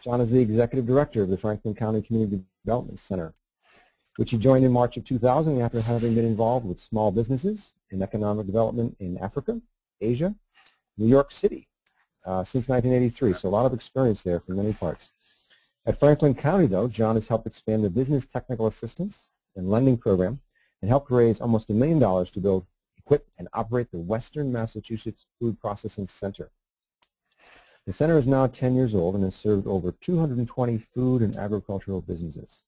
John is the Executive Director of the Franklin County Community Development Center, which he joined in March of 2000 after having been involved with small businesses and economic development in Africa, Asia, New York City since 1983, so a lot of experience there from many parts. At Franklin County, though, John has helped expand the Business Technical Assistance and Lending Program and helped raise almost $1 million to build, equip, and operate the Western Massachusetts Food Processing Center. The center is now 10 years old and has served over 220 food and agricultural businesses.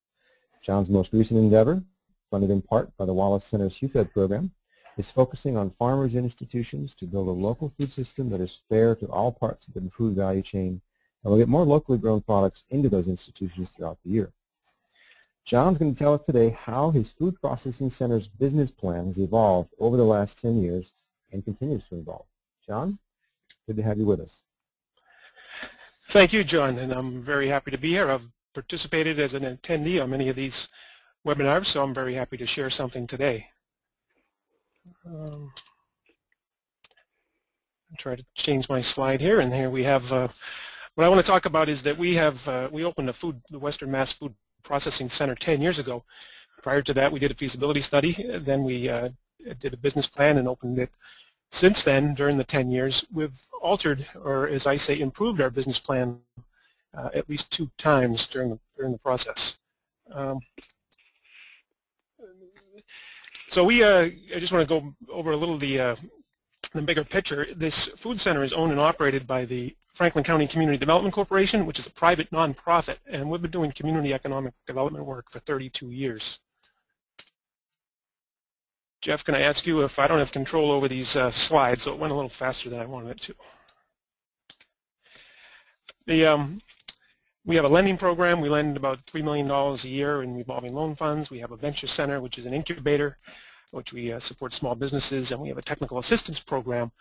John's most recent endeavor, funded in part by the Wallace Center's HUFED program, is focusing on farmers and institutions to build a local food system that is fair to all parts of the food value chain and will get more locally grown products into those institutions throughout the year. John's going to tell us today how his food processing center's business plan has evolved over the last 10 years and continues to evolve. John, good to have you with us. Thank you, John, and I'm very happy to be here. I've participated as an attendee on many of these webinars, so I'm very happy to share something today. I'll try to change my slide here, and here we have what I want to talk about is that we opened the Western Mass Food Processing Center 10 years ago. Prior to that, we did a feasibility study. Then we did a business plan and opened it. Since then, during the 10 years, we've altered, or as I say, improved our business plan at least 2 times during the process. So I just want to go over a little the bigger picture. This food center is owned and operated by the Franklin County Community Development Corporation, which is a private nonprofit, and we've been doing community economic development work for 32 years. Jeff, can I ask you if I don't have control over these slides, so it went a little faster than I wanted it to. We have a lending program. We lend about $3 million a year in revolving loan funds. We have a venture center, which is an incubator, which we support small businesses, and we have a technical assistance program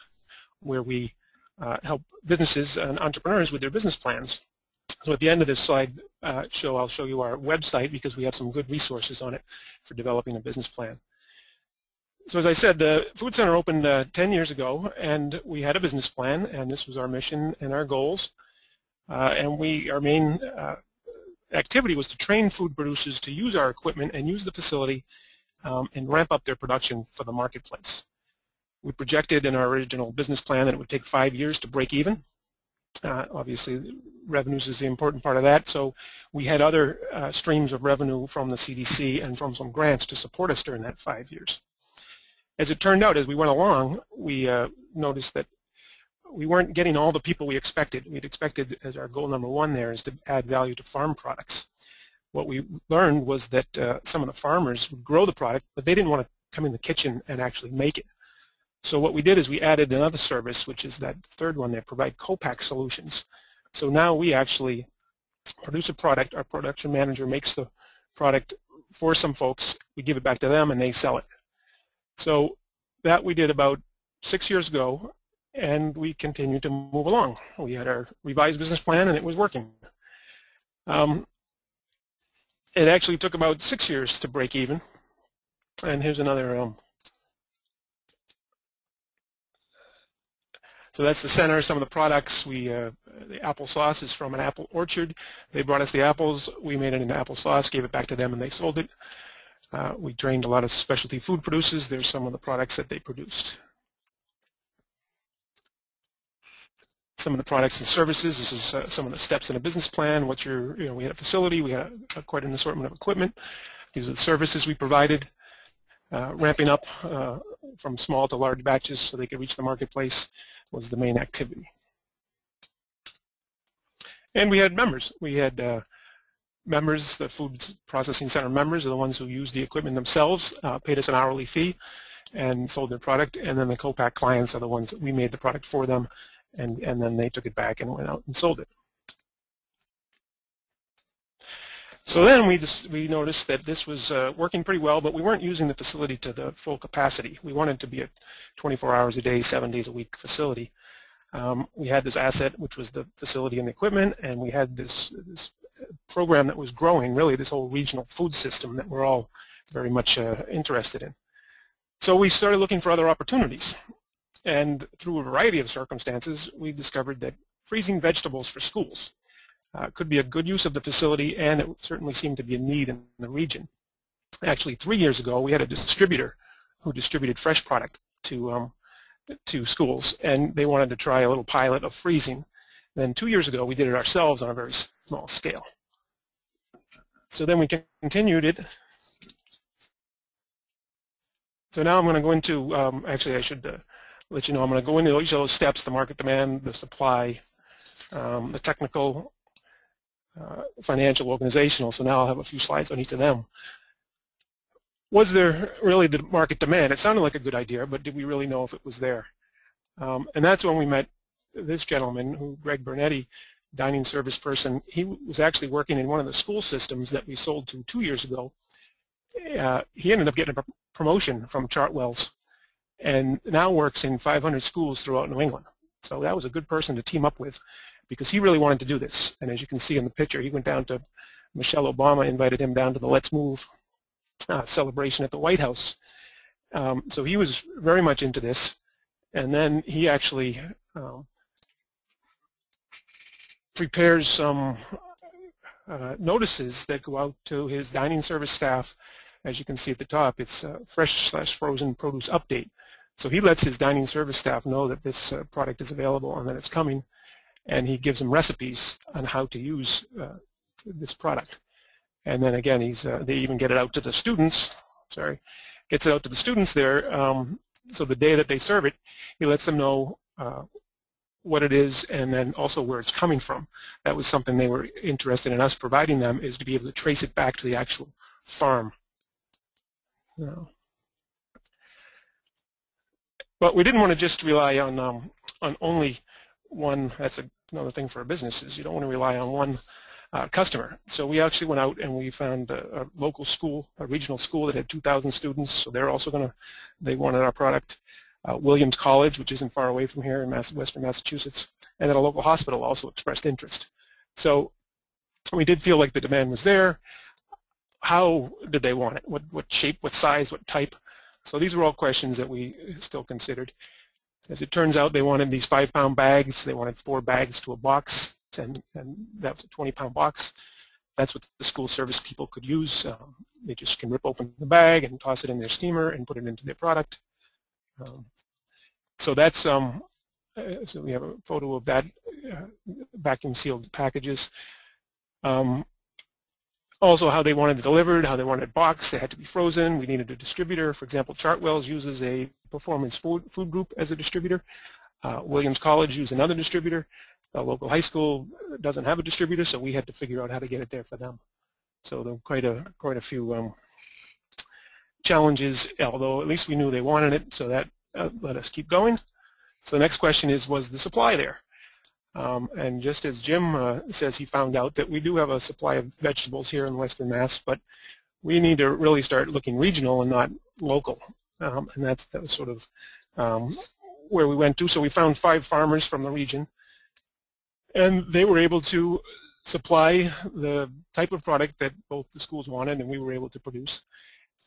where we help businesses and entrepreneurs with their business plans. So at the end of this slide I'll show you our website because we have some good resources on it for developing a business plan. So as I said, the Food Center opened 10 years ago, and we had a business plan, and this was our mission and our goals. And our main activity was to train food producers to use our equipment and use the facility and ramp up their production for the marketplace. We projected in our original business plan that it would take 5 years to break even. Obviously, revenues is the important part of that, so we had other streams of revenue from the CDC and from some grants to support us during that 5 years. As it turned out, as we went along, we noticed that we weren't getting all the people we expected. We'd expected, as our goal number 1 there, is to add value to farm products. What we learned was that some of the farmers would grow the product, but they didn't want to come in the kitchen and actually make it. So what we did is we added another service, which is that third one there, provide co-pack solutions. So now we actually produce a product. Our production manager makes the product for some folks. We give it back to them, and they sell it. So that we did about 6 years ago, and we continued to move along. We had our revised business plan, and it was working. It actually took about 6 years to break even. And here's another. So that's the center. Some of the products. The applesauce is from an apple orchard. They brought us the apples. We made it into applesauce, gave it back to them, and they sold it. We trained a lot of specialty food producers. There's some of the products that they produced. Some of the products and services. This is some of the steps in a business plan. We had a facility. We had quite an assortment of equipment. These are the services we provided. Ramping up from small to large batches so they could reach the marketplace was the main activity. And we had members. We had members, the food processing center members, are the ones who used the equipment themselves, paid us an hourly fee and sold their product, and then the co-pack clients are the ones that we made the product for them, and then they took it back and went out and sold it. So then we noticed that this was working pretty well, but we weren't using the facility to the full capacity. We wanted to be a 24 hours a day, 7 days a week facility. We had this asset, which was the facility and the equipment, and we had this program that was growing, really this whole regional food system that we're all very much interested in. So we started looking for other opportunities, and through a variety of circumstances, we discovered that freezing vegetables for schools could be a good use of the facility, and it certainly seemed to be a need in the region. Actually, 3 years ago, we had a distributor who distributed fresh product to schools, and they wanted to try a little pilot of freezing. Then 2 years ago, we did it ourselves on a very small scale. So then we continued it. So now I'm going to go into, actually I should let you know, I'm going to go into each of those steps: the market demand, the supply, the technical, financial, organizational. So now I'll have a few slides on each of them. Was there really the market demand? It sounded like a good idea, but did we really know if it was there? And that's when we met this gentleman, Greg Bernetti, dining service person. He was actually working in one of the school systems that we sold to 2 years ago. He ended up getting a promotion from Chartwell's and now works in 500 schools throughout New England. So that was a good person to team up with, because he really wanted to do this. And as you can see in the picture, he went down to, Michelle Obama invited him down to the Let's Move celebration at the White House. So he was very much into this. And then he actually prepares some notices that go out to his dining service staff. As you can see at the top, it's fresh/frozen produce update. So he lets his dining service staff know that this product is available and that it's coming, and he gives them recipes on how to use this product. And then again, they even get it out to the students. Gets it out to the students there. So the day that they serve it, he lets them know what it is and then also where it's coming from. That was something they were interested in us providing them, is to be able to trace it back to the actual farm. But we didn't want to just rely on only one. That's another thing for a business, is you don't want to rely on one customer. So we actually went out and we found a local school, a regional school that had 2,000 students. So they're also they wanted our product. Williams College, which isn't far away from here in Western Massachusetts, and then a local hospital also expressed interest. So we did feel like the demand was there. How did they want it? What shape, what size, what type? So these were all questions that we still considered. As it turns out, they wanted these 5-pound bags. They wanted 4 bags to a box, and that was a 20-pound box. That's what the school service people could use. They just can rip open the bag and toss it in their steamer and put it into their product. So that's so we have a photo of that vacuum sealed packages. Also, how they wanted it delivered, how they wanted it boxed. They had to be frozen. We needed a distributor. For example, Chartwell's uses a performance food group as a distributor. Williams College used another distributor. The local high school doesn't have a distributor, so we had to figure out how to get it there for them. So there were quite a few challenges, although at least we knew they wanted it, so that let us keep going. So the next question is, was the supply there? And just as Jim says, he found out that we do have a supply of vegetables here in Western Mass, but we need to really start looking regional and not local. And that was sort of where we went to. So we found 5 farmers from the region, and they were able to supply the type of product that both the schools wanted and we were able to produce,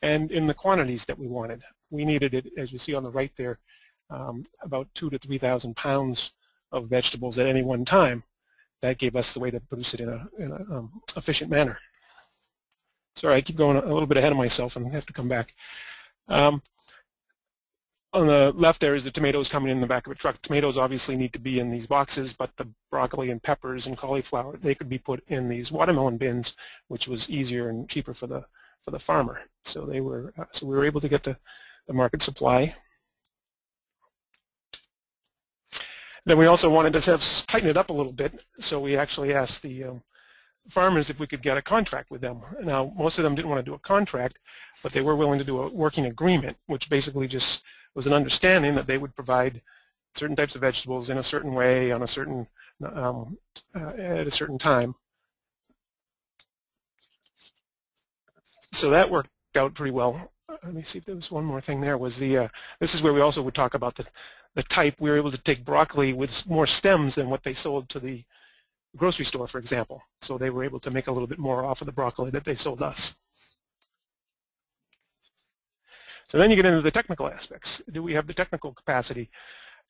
and in the quantities that we wanted. We needed it, as you see on the right there, about 2,000 to 3,000 pounds of vegetables at any one time. That gave us the way to produce it in an efficient manner. Sorry, I keep going a little bit ahead of myself and have to come back. On the left there is the tomatoes coming in the back of a truck. Tomatoes obviously need to be in these boxes, but the broccoli and peppers and cauliflower, they could be put in these watermelon bins, which was easier and cheaper for the farmer. So we were able to get the market supply. Then we also wanted to tighten it up a little bit, so we actually asked the farmers if we could get a contract with them. Now, most of them didn't want to do a contract, but they were willing to do a working agreement, which basically just was an understanding that they would provide certain types of vegetables in a certain way on a certain at a certain time. So that worked out pretty well. Let me see if there was one more thing there. Was the this is where we also would talk about the type. We were able to take broccoli with more stems than what they sold to the grocery store, for example. So they were able to make a little bit more off of the broccoli that they sold us. So then you get into the technical aspects. Do we have the technical capacity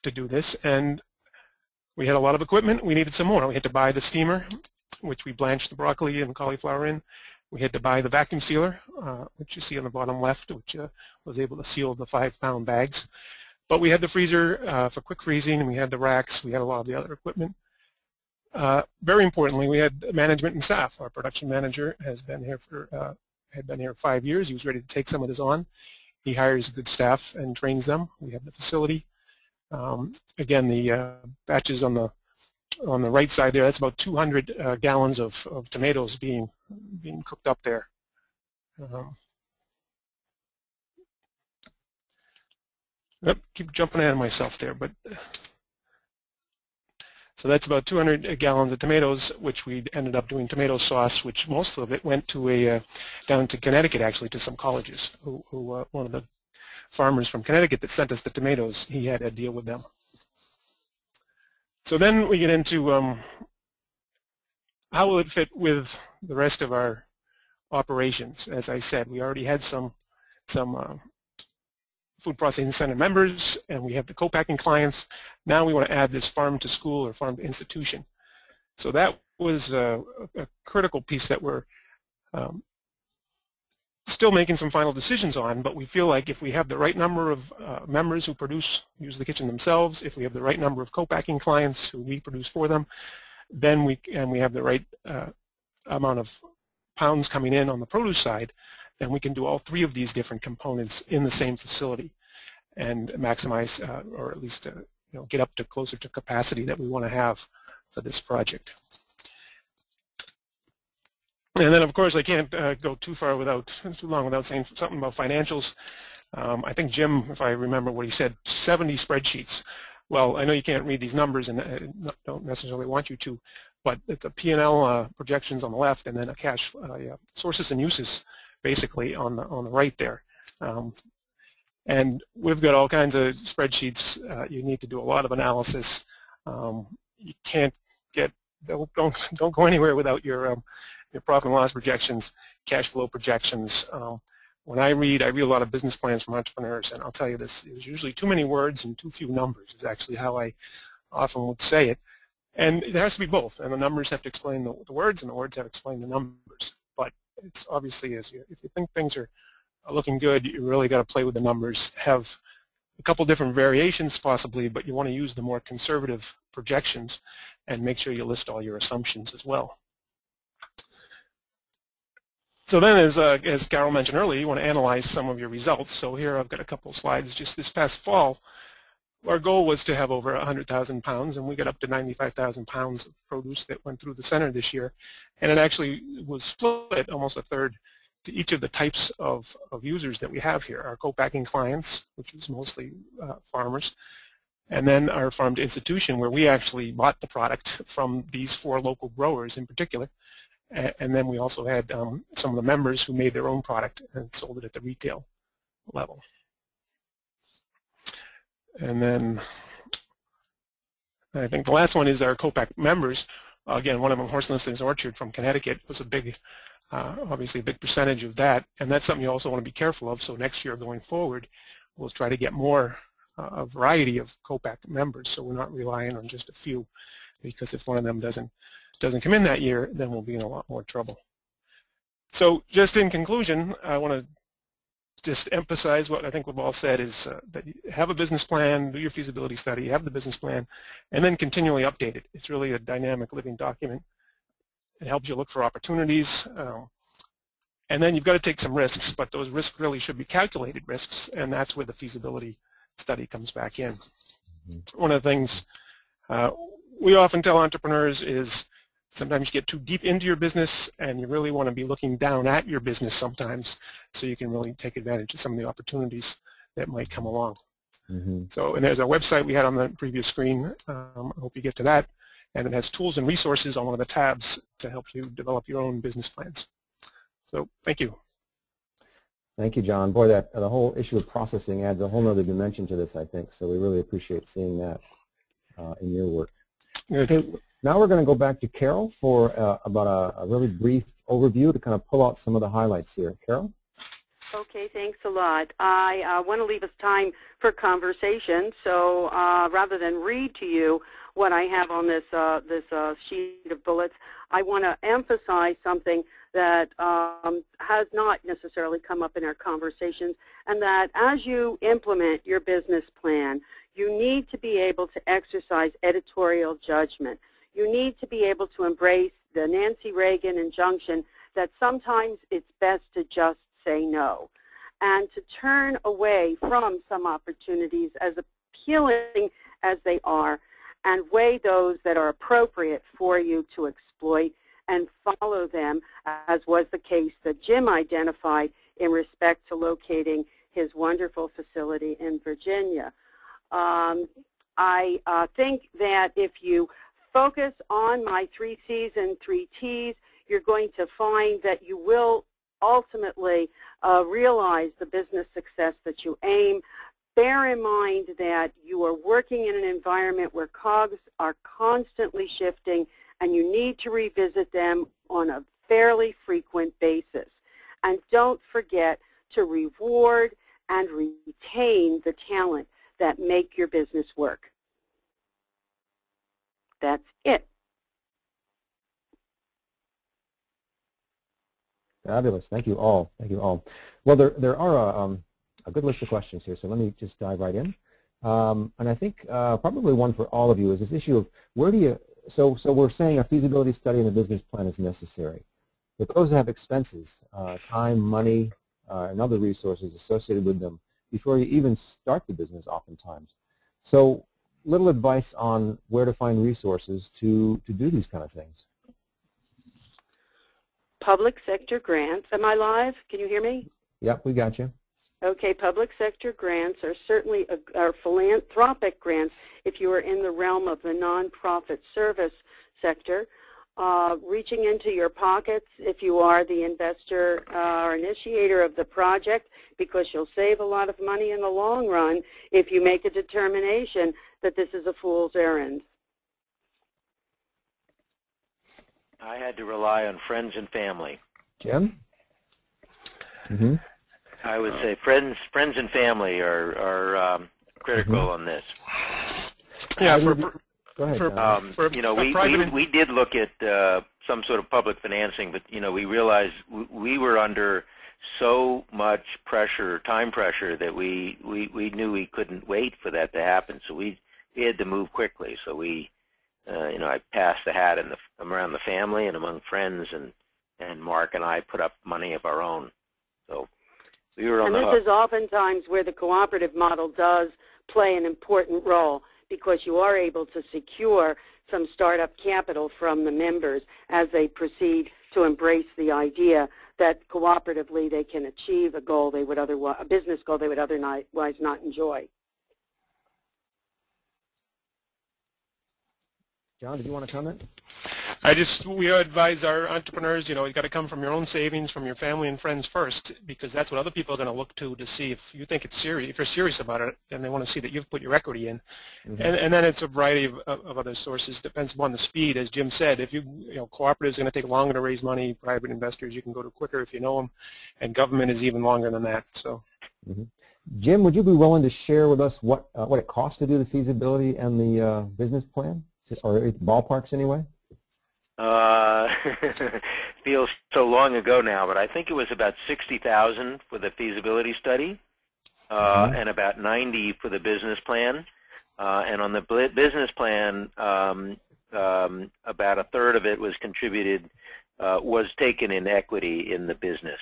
to do this? And we had a lot of equipment. We needed some more. We had to buy the steamer, which we blanched the broccoli and cauliflower in. We had to buy the vacuum sealer, which you see on the bottom left, which was able to seal the 5-pound bags. But we had the freezer for quick freezing, and we had the racks. We had a lot of the other equipment. Very importantly, we had management and staff. Our production manager has been here for had been here 5 years. He was ready to take some of this on. He hires good staff and trains them. We have the facility. Again, the batches on the right side there, that's about 200 gallons of tomatoes being cooked up there. Keep jumping ahead of myself there, but so that's about 200 gallons of tomatoes, which we ended up doing tomato sauce, which most of it went to down to Connecticut, actually, to some colleges. One of the farmers from Connecticut that sent us the tomatoes, he had a deal with them. So then we get into how will it fit with the rest of our operations. As I said, we already had some food processing center members, and we have the co-packing clients. Now we want to add this farm to school or farm to institution. So that was a critical piece that we're still making some final decisions on, but we feel like if we have the right number of members who use the kitchen themselves, if we have the right number of co-packing clients who we produce for them, then we have the right amount of pounds coming in on the produce side, then we can do all 3 of these different components in the same facility and maximize or at least get up to closer to capacity that we want to have for this project. And then, of course, I can't go too long without saying something about financials. I think Jim, if I remember what he said, 70 spreadsheets. Well, I know you can't read these numbers and don't necessarily want you to, but it's a P&L projections on the left and then a cash sources and uses basically on the right there. And we've got all kinds of spreadsheets. You need to do a lot of analysis. You can't don't go anywhere without your profit and loss projections, cash flow projections. When I read a lot of business plans from entrepreneurs, and I'll tell you this, there's usually too many words and too few numbers is actually how I often would say it. And it has to be both, and the numbers have to explain the words, and the words have to explain the numbers. But it's obviously, if you think things are looking good, you really got to play with the numbers, have a couple different variations possibly, but you want to use the more conservative projections and make sure you list all your assumptions as well. So then, as Carol mentioned earlier, you want to analyze some of your results. So here I've got a couple of slides. Just this past fall, our goal was to have over 100,000 pounds, and we got up to 95,000 pounds of produce that went through the center this year. And it actually was split almost a third to each of the types of users that we have here. Our co-packing clients, which is mostly farmers, and then our farm to institution, where we actually bought the product from these 4 local growers in particular. And then we also had some of the members who made their own product and sold it at the retail level. And then I think the last one is our co-pack members. Again, one of them, Horse Listings Orchard from Connecticut, was a big, obviously a big percentage of that. And that's something you also want to be careful of. So next year going forward, we'll try to get more a variety of co-pack members, so we're not relying on just a few, because if one of them doesn't come in that year, then we'll be in a lot more trouble. So just in conclusion, I want to just emphasize what I think we've all said is that you have a business plan, do your feasibility study, have the business plan, and then continually update it. It's really a dynamic living document. It helps you look for opportunities. And then you've got to take some risks, but those risks really should be calculated risks, and that's where the feasibility study comes back in. One of the things we often tell entrepreneurs is Sometimes you get too deep into your business, and you really want to be looking down at your business sometimes, so you can really take advantage of some of the opportunities that might come along. So, and there's a website we had on the previous screen. I hope you get to that. And it has tools and resources on one of the tabs to help you develop your own business plans. So, thank you. Thank you, John. Boy, the whole issue of processing adds a whole other dimension to this, I think. So we really appreciate seeing that in your work. Okay, now we're going to go back to Carol for about a really brief overview to kind of pull out some of the highlights here. Carol? Okay, thanks a lot. I want to leave us time for conversation, so rather than read to you what I have on this sheet of bullets, I want to emphasize something that has not necessarily come up in our conversations, and that as you implement your business plan, you need to be able to exercise editorial judgment. You need to be able to embrace the Nancy Reagan injunction that sometimes it's best to just say no, and to turn away from some opportunities, as appealing as they are, and weigh those that are appropriate for you to exploit and follow them, as was the case that Jim identified in respect to locating his wonderful facility in Virginia. I think that if you focus on my 3 C's and 3 T's, you're going to find that you will ultimately realize the business success that you aim. Bear in mind that you are working in an environment where cogs are constantly shifting, and you need to revisit them on a fairly frequent basis. And don't forget to reward and retain the talent that make your business work. That's it. Fabulous. Thank you all. Thank you all. Well, there are a good list of questions here, so let me just dive right in. And I think probably one for all of you is this issue of where do you, so we're saying a feasibility study and a business plan is necessary. But those have expenses, time, money, and other resources associated with them before you even start the business oftentimes. So little advice on where to find resources to do these kind of things. Public sector grants. Am I live? Can you hear me? Yep, we got you. Okay, public sector grants are certainly are philanthropic grants if you are in the realm of the nonprofit service sector. Reaching into your pockets if you are the investor or initiator of the project, because you'll save a lot of money in the long run if you make a determination that this is a fool's errand. I had to rely on friends and family. Jim? I would say friends and family are critical on this. Yeah, go ahead. You know, we did look at some sort of public financing, but you know, we realized we were under so much pressure, time pressure, that we knew we couldn't wait for that to happen. So we had to move quickly. So we, you know, I passed the hat around the family and among friends, and Mark and I put up money of our own. So we were on the hook. And this is oftentimes where the cooperative model does play an important role, because you are able to secure some startup capital from the members as they proceed to embrace the idea that cooperatively they can achieve a goal they would otherwise, a business goal they would otherwise not enjoy. John, did you want to comment? We advise our entrepreneurs, you know, you got to come from your own savings, from your family and friends first, because that's what other people are going to look to see if you think it's serious. If you're serious about it, then they want to see that you've put your equity in. And then it's a variety of other sources. Depends upon the speed, as Jim said. If you know, cooperative is going to take longer to raise money. Private investors, you can go to quicker if you know them, and government is even longer than that. So. Jim, would you be willing to share with us what it costs to do the feasibility and the business plan, or ballparks anyway? Feels so long ago now, but I think it was about $60,000 for the feasibility study, and about $90,000 for the business plan. And on the business plan, about a third of it was contributed, was taken in equity in the business.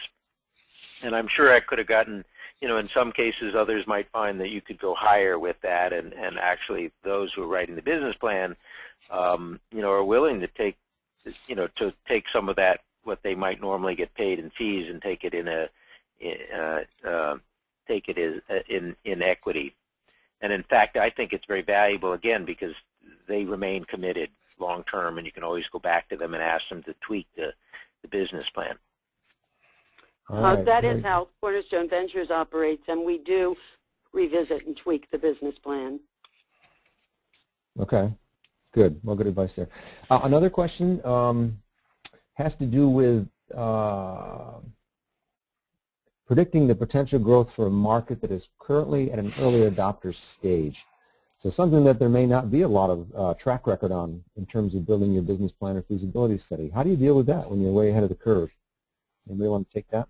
And I'm sure I could have gotten, you know, in some cases others might find that you could go higher with that, and actually those who are writing the business plan, you know, are willing to take to take some of that, what they might normally get paid in fees, and take it in in equity. And in fact, I think it's very valuable, again, because they remain committed long term, and you can always go back to them and ask them to tweak the business plan. Right, that is how Cornerstone Ventures operates, and we do revisit and tweak the business plan. Okay, good. Well, good advice there. Another question has to do with predicting the potential growth for a market that is currently at an early adopter stage. So something that there may not be a lot of track record on in terms of building your business plan or feasibility study. How do you deal with that when you're way ahead of the curve? Anybody want to take that?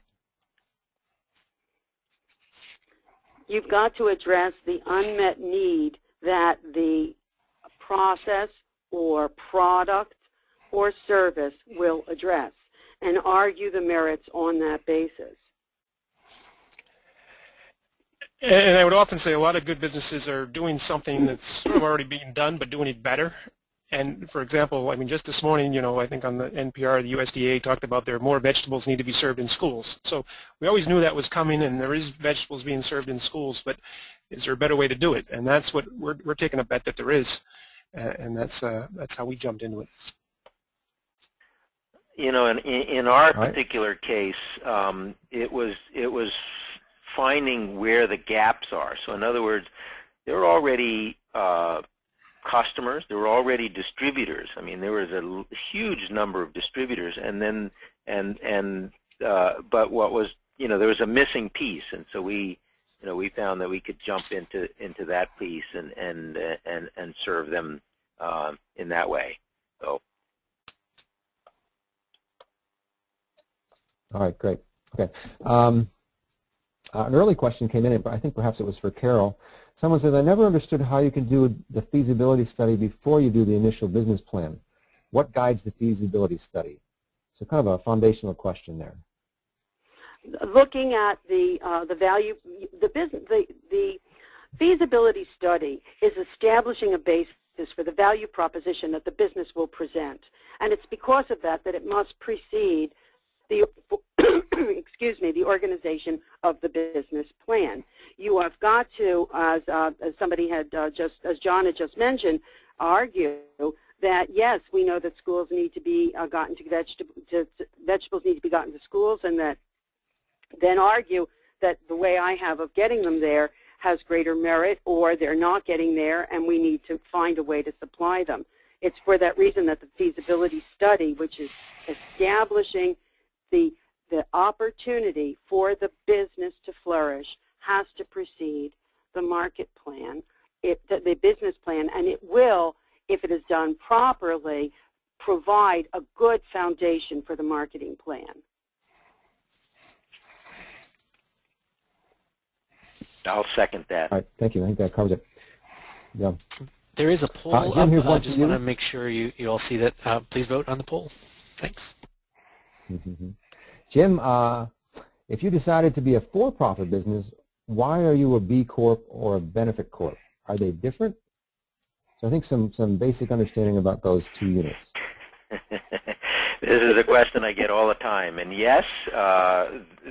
You've got to address the unmet need that the process or product or service will address, and argue the merits on that basis. And I would often say a lot of good businesses are doing something that's sort of already being done, but doing it better. And for example, I mean, just this morning, I think on the NPR, the USDA talked about there are more vegetables need to be served in schools. So we always knew that was coming, and there is vegetables being served in schools, but is there a better way to do it? And that's what we're taking a bet that there is, and that's how we jumped into it. In our particular case, it was finding where the gaps are. So in other words, there are already customers, there were already distributors. I mean, there was a huge number of distributors, but what was, there was a missing piece, and so we found that we could jump into that piece and serve them in that way. So. All right, great. Okay. An early question came in, but I think perhaps it was for Carol. Someone said, I never understood how you can do the feasibility study before you do the initial business plan. What guides the feasibility study? So kind of a foundational question there. Looking at the value, the feasibility study is establishing a basis for the value proposition that the business will present. And it's because of that that it must precede the the organization of the business plan. You have got to, as somebody had as John had just mentioned, argue that yes, we know that schools need to be gotten to vegetables need to be gotten to schools, and that then argue that the way I have of getting them there has greater merit, or they're not getting there, and we need to find a way to supply them. It's for that reason that the feasibility study, which is establishing the opportunity for the business to flourish, has to precede the market plan, the business plan, and it will, if it is done properly, provide a good foundation for the marketing plan. I'll second that. All right, thank you. I think that covers it. Yeah. There is a poll Jim, up. I just want to make sure you all see that. Please vote on the poll. Thanks. Mm-hmm. Jim, if you decided to be a for-profit business, why are you a B Corp or a benefit corp? Are they different? So I think some basic understanding about those two units. This is a question I get all the time, and yes,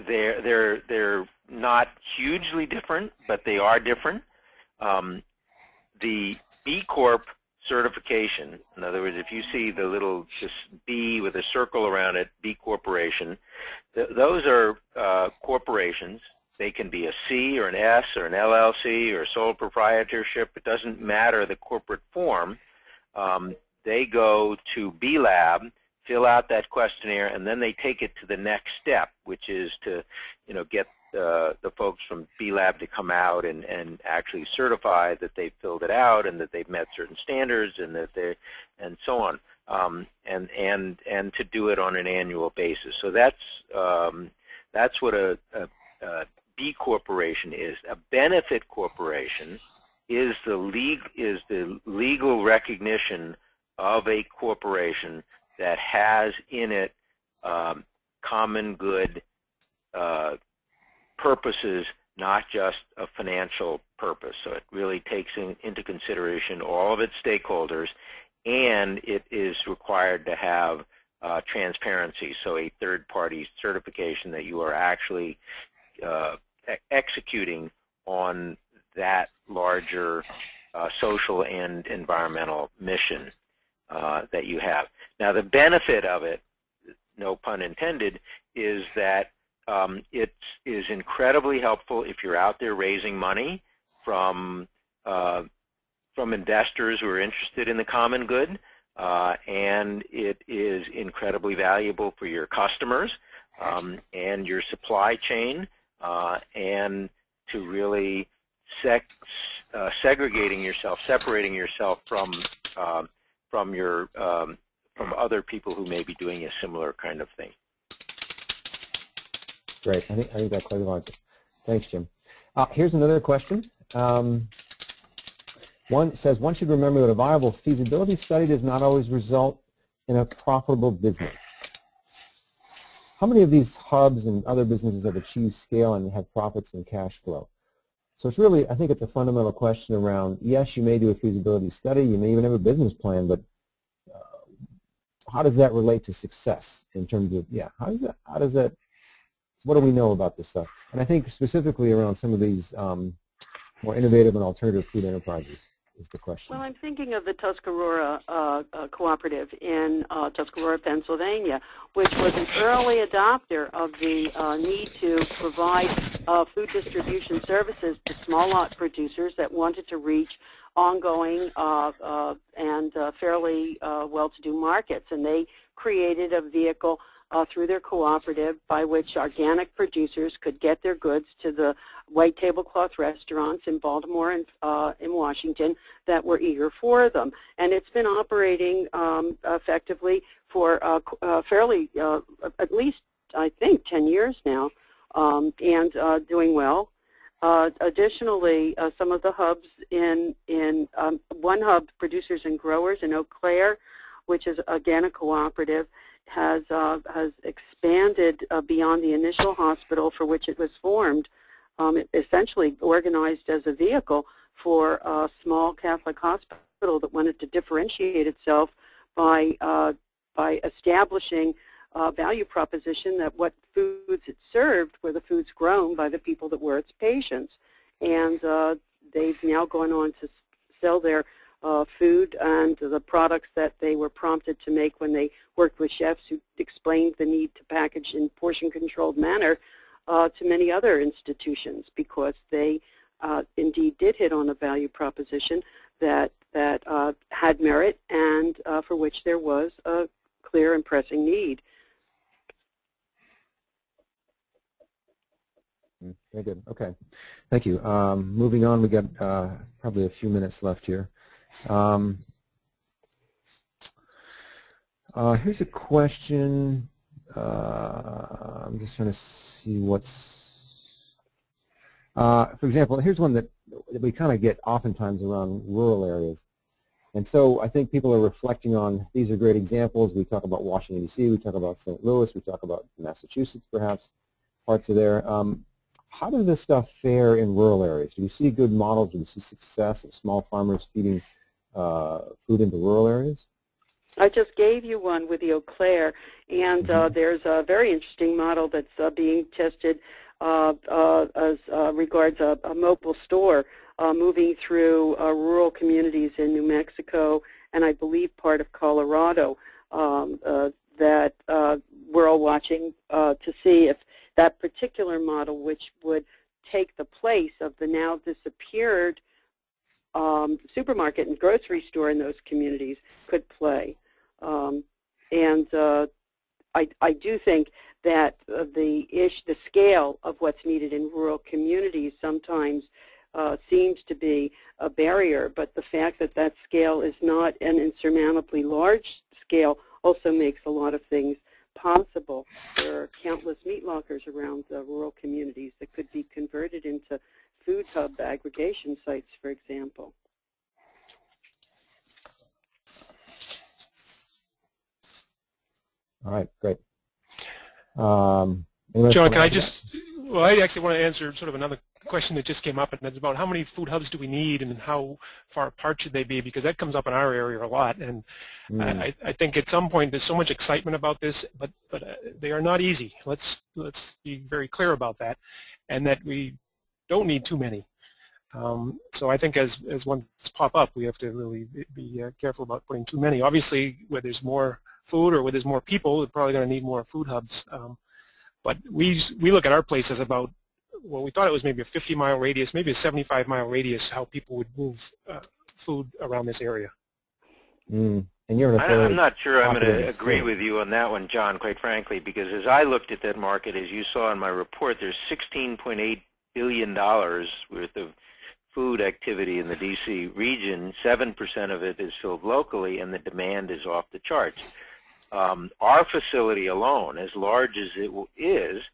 they're not hugely different, but they are different. The B Corp certification, in other words, if you see the little just B with a circle around it, B Corporation, those are corporations. They can be a C or an S or an LLC or sole proprietorship. It doesn't matter the corporate form. They go to B Lab, fill out that questionnaire, and then they take it to the next step, which is to, get the folks from B Lab to come out and actually certify that they filled it out and that they've met certain standards and that and so on, and to do it on an annual basis. So that's what a B corporation is. A benefit corporation is the legal recognition of a corporation that has in it common good purposes, not just a financial purpose. So it really takes into consideration all of its stakeholders, and it is required to have transparency, so a third-party certification that you are actually executing on that larger social and environmental mission that you have. Now, the benefit of it, no pun intended, is that it is incredibly helpful if you're out there raising money from investors who are interested in the common good, and it is incredibly valuable for your customers and your supply chain, and to really separating yourself from other people who may be doing a similar kind of thing. Great. I think that clarifies it. Thanks, Jim. Here's another question. One says, one should remember that a viable feasibility study does not always result in a profitable business. How many of these hubs and other businesses have achieved scale and have profits and cash flow? So it's really, I think it's a fundamental question around, yes, you may do a feasibility study, you may even have a business plan, but how does that relate to success in terms of, how does that, what do we know about this stuff? And I think specifically around some of these more innovative and alternative food enterprises is the question. Well, I'm thinking of the Tuscarora Cooperative in Tuscarora, Pennsylvania, which was an early adopter of the need to provide food distribution services to small lot producers that wanted to reach ongoing and fairly well-to-do markets. And they created a vehicle through their cooperative by which organic producers could get their goods to the white tablecloth restaurants in Baltimore and in Washington that were eager for them. And it's been operating effectively for fairly, at least I think 10 years now, and doing well. Additionally, some of the hubs in one hub, Producers and Growers in Eau Claire, which is again a cooperative, has expanded beyond the initial hospital for which it was formed. It essentially organized as a vehicle for a small Catholic hospital that wanted to differentiate itself by establishing a value proposition that what foods it served were the foods grown by the people that were its patients. And they've now gone on to sell their food and the products that they were prompted to make when they worked with chefs who explained the need to package in portion-controlled manner to many other institutions, because they indeed did hit on a value proposition that had merit and for which there was a clear and pressing need. Very good. Okay. Thank you. Moving on, we got probably a few minutes left here. Here's a question. I'm just trying to see what's, for example, here's one that we kind of get oftentimes around rural areas. And so I think people are reflecting on, these are great examples. We talk about Washington, D.C., we talk about St. Louis, we talk about Massachusetts, perhaps, parts of there. How does this stuff fare in rural areas? Do we see good models? Do we see success of small farmers feeding food into rural areas? I just gave you one with the Eau Claire, and there's a very interesting model that's being tested as regards a mobile store moving through rural communities in New Mexico and I believe part of Colorado that we're all watching to see if that particular model, which would take the place of the now disappeared supermarket and grocery store in those communities, could play. I do think that the scale of what's needed in rural communities sometimes seems to be a barrier, but the fact that that scale is not an insurmountably large scale also makes a lot of things possible. There are countless meat lockers around rural communities that could be converted into food hub aggregation sites, for example. All right, great. John, can I just, well, I actually want to answer sort of another question that just came up, and it's about how many food hubs do we need and how far apart should they be, because that comes up in our area a lot. And I think at some point there's so much excitement about this, but they are not easy. Let's be very clear about that, and that we don't need too many. So I think as ones pop up, we have to really be careful about putting too many. Obviously, where there's more food or where there's more people, we're probably going to need more food hubs. But we look at our place as about, well, we thought it was maybe a 50-mile radius, maybe a 75-mile radius, how people would move food around this area. And you're I'm not sure I'm going to agree with you on that one, John, quite frankly, because as I looked at that market, as you saw in my report, there's $16.8 billion worth of food activity in the D.C. region. 7% of it is filled locally, and the demand is off the charts. Our facility alone, as large as it is,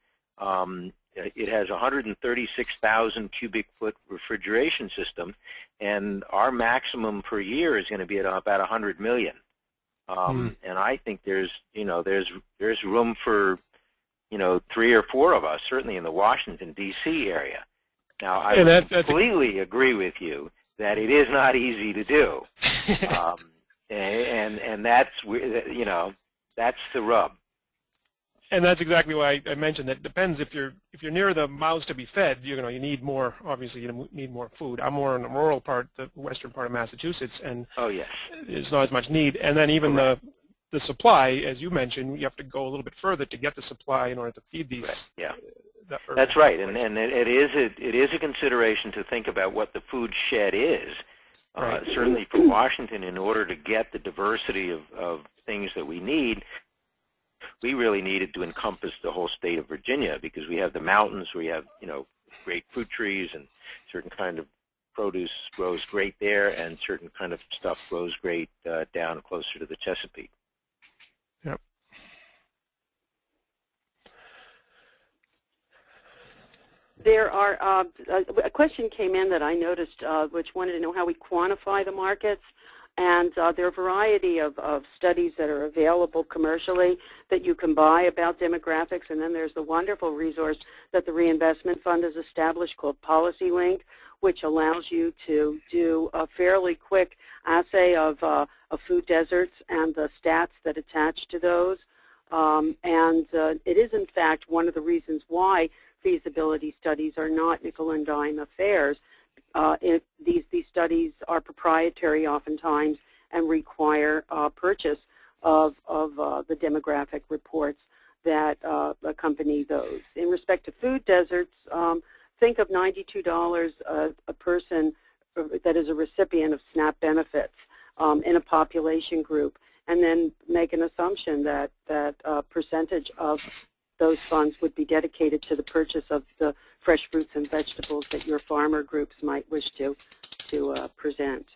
it has 136,000 cubic foot refrigeration system, and our maximum per year is going to be at about 100 million. And I think there's room for 3 or 4 of us, certainly in the Washington D.C. area. Now, I completely agree with you that it is not easy to do, and that's that's the rub. And that's exactly why I mentioned that. It depends if you're near the mouths to be fed. You need more. Obviously, you need more food. I'm more in the rural part, the western part of Massachusetts, and there's not as much need. And then even the supply, as you mentioned, you have to go a little bit further to get the supply in order to feed these. Yeah. That's right, and it is a consideration to think about what the food shed is. Certainly for Washington, in order to get the diversity of things that we need, we really needed to encompass the whole state of Virginia, because we have the mountains, we have great fruit trees, and certain kind of produce grows great there, and certain kind of stuff grows great down closer to the Chesapeake. Yep. There are a question came in that I noticed, which wanted to know how we quantify the markets, and there are a variety of studies that are available commercially that you can buy about demographics, and then there's the wonderful resource that the Reinvestment Fund has established called PolicyLink, which allows you to do a fairly quick assay of food deserts and the stats that attach to those, and it is in fact one of the reasons why feasibility studies are not nickel and dime affairs. These studies are proprietary oftentimes and require purchase of the demographic reports that accompany those. In respect to food deserts, think of $92 a person that is a recipient of SNAP benefits in a population group, and then make an assumption that a percentage of those funds would be dedicated to the purchase of the fresh fruits and vegetables that your farmer groups might wish to present.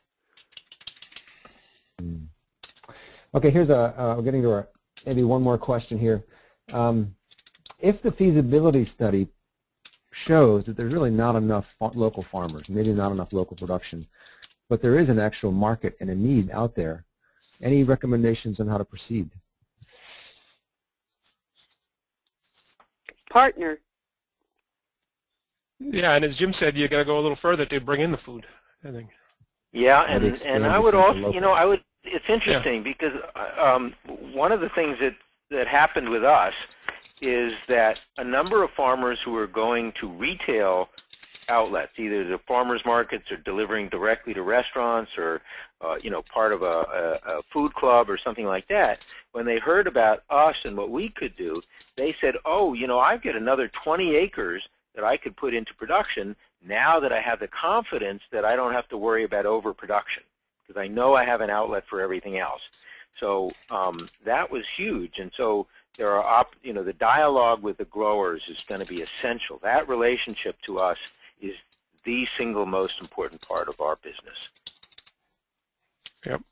Okay, here's we're getting to maybe one more question here. If the feasibility study shows that there's really not enough local farmers, maybe not enough local production, but there is an actual market and a need out there, any recommendations on how to proceed? Partner. Yeah, and as Jim said, you got to go a little further to bring in the food, I think. Yeah, and I would also, it's interesting because one of the things that happened with us is that a number of farmers who are going to retail outlets, either the farmers markets or delivering directly to restaurants or part of a food club or something like that, when they heard about us and what we could do, they said, oh, I've got another 20 acres that I could put into production now that I have the confidence that I don't have to worry about overproduction, because I know I have an outlet for everything else. So that was huge, and so there are the dialogue with the growers is going to be essential. That relationship to us is the single most important part of our business. Yep.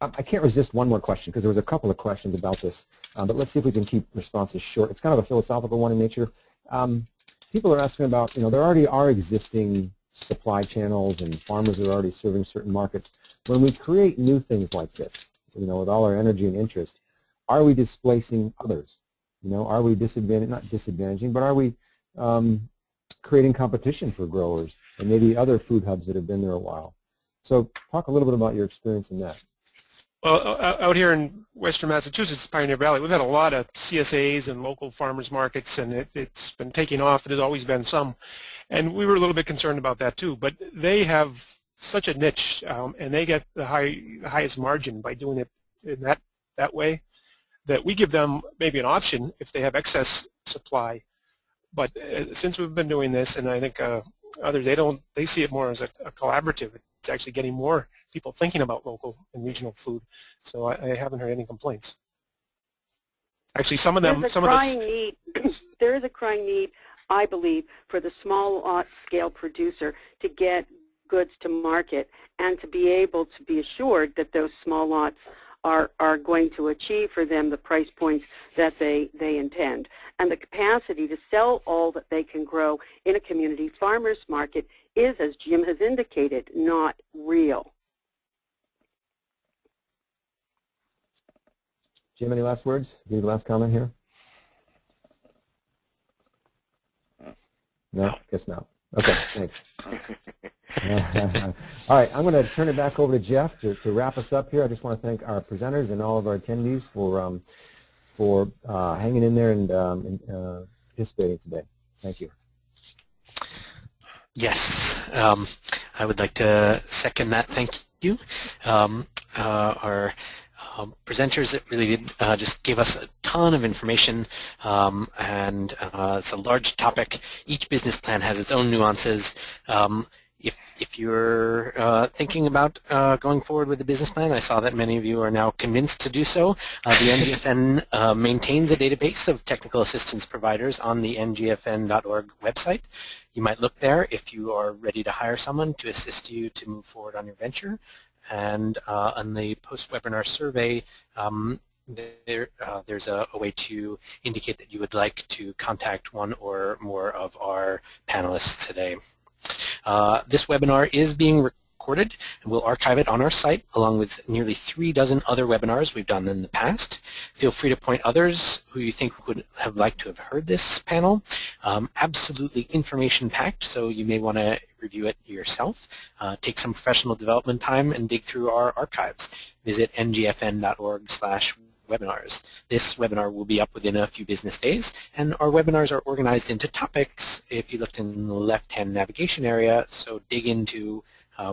I can't resist one more question because there was a couple of questions about this, but let's see if we can keep responses short. It's kind of a philosophical one in nature. People are asking about, there already are existing supply channels and farmers are already serving certain markets. When we create new things like this, with all our energy and interest, are we displacing others? You know, are we not disadvantaging, but are we creating competition for growers and maybe other food hubs that have been there a while? So talk a little bit about your experience in that. Well, out here in western Massachusetts, Pioneer Valley, we've had a lot of CSAs and local farmers markets, and it's been taking off. There's always been some. And we were a little bit concerned about that too. But they have such a niche, and they get the highest margin by doing it in that way, that we give them maybe an option if they have excess supply. But since we've been doing this, and I think others, they see it more as a collaborative. It's actually getting more people thinking about local and regional food. So I haven't heard any complaints. Actually, some of them, there is a crying need, I believe, for the small scale producer to get goods to market and to be able to be assured that those small lots are going to achieve for them the price points that they intend. And the capacity to sell all that they can grow in a community farmers market is, as Jim has indicated, not real. Jim, any last words? Any last comment here? No? Guess not. Okay, thanks. All right, I'm going to turn it back over to Jeff to wrap us up here. I just want to thank our presenters and all of our attendees for hanging in there and participating today. Thank you. Yes, I would like to second that. Thank you. Our presenters that really did just gave us a ton of information, and it's a large topic. Each business plan has its own nuances. If you're thinking about going forward with the business plan, I saw that many of you are now convinced to do so. The NGFN maintains a database of technical assistance providers on the ngfn.org website. You might look there if you are ready to hire someone to assist you to move forward on your venture. And on the post-webinar survey, there's a way to indicate that you would like to contact one or more of our panelists today. This webinar is being recorded, and we'll archive it on our site along with nearly 3 dozen other webinars we've done in the past. Feel free to point others who you think would have liked to have heard this panel. Absolutely information-packed, so you may want to review it yourself. Take some professional development time and dig through our archives. Visit ngfn.org/webinars. This webinar will be up within a few business days, and our webinars are organized into topics if you looked in the left-hand navigation area, so dig into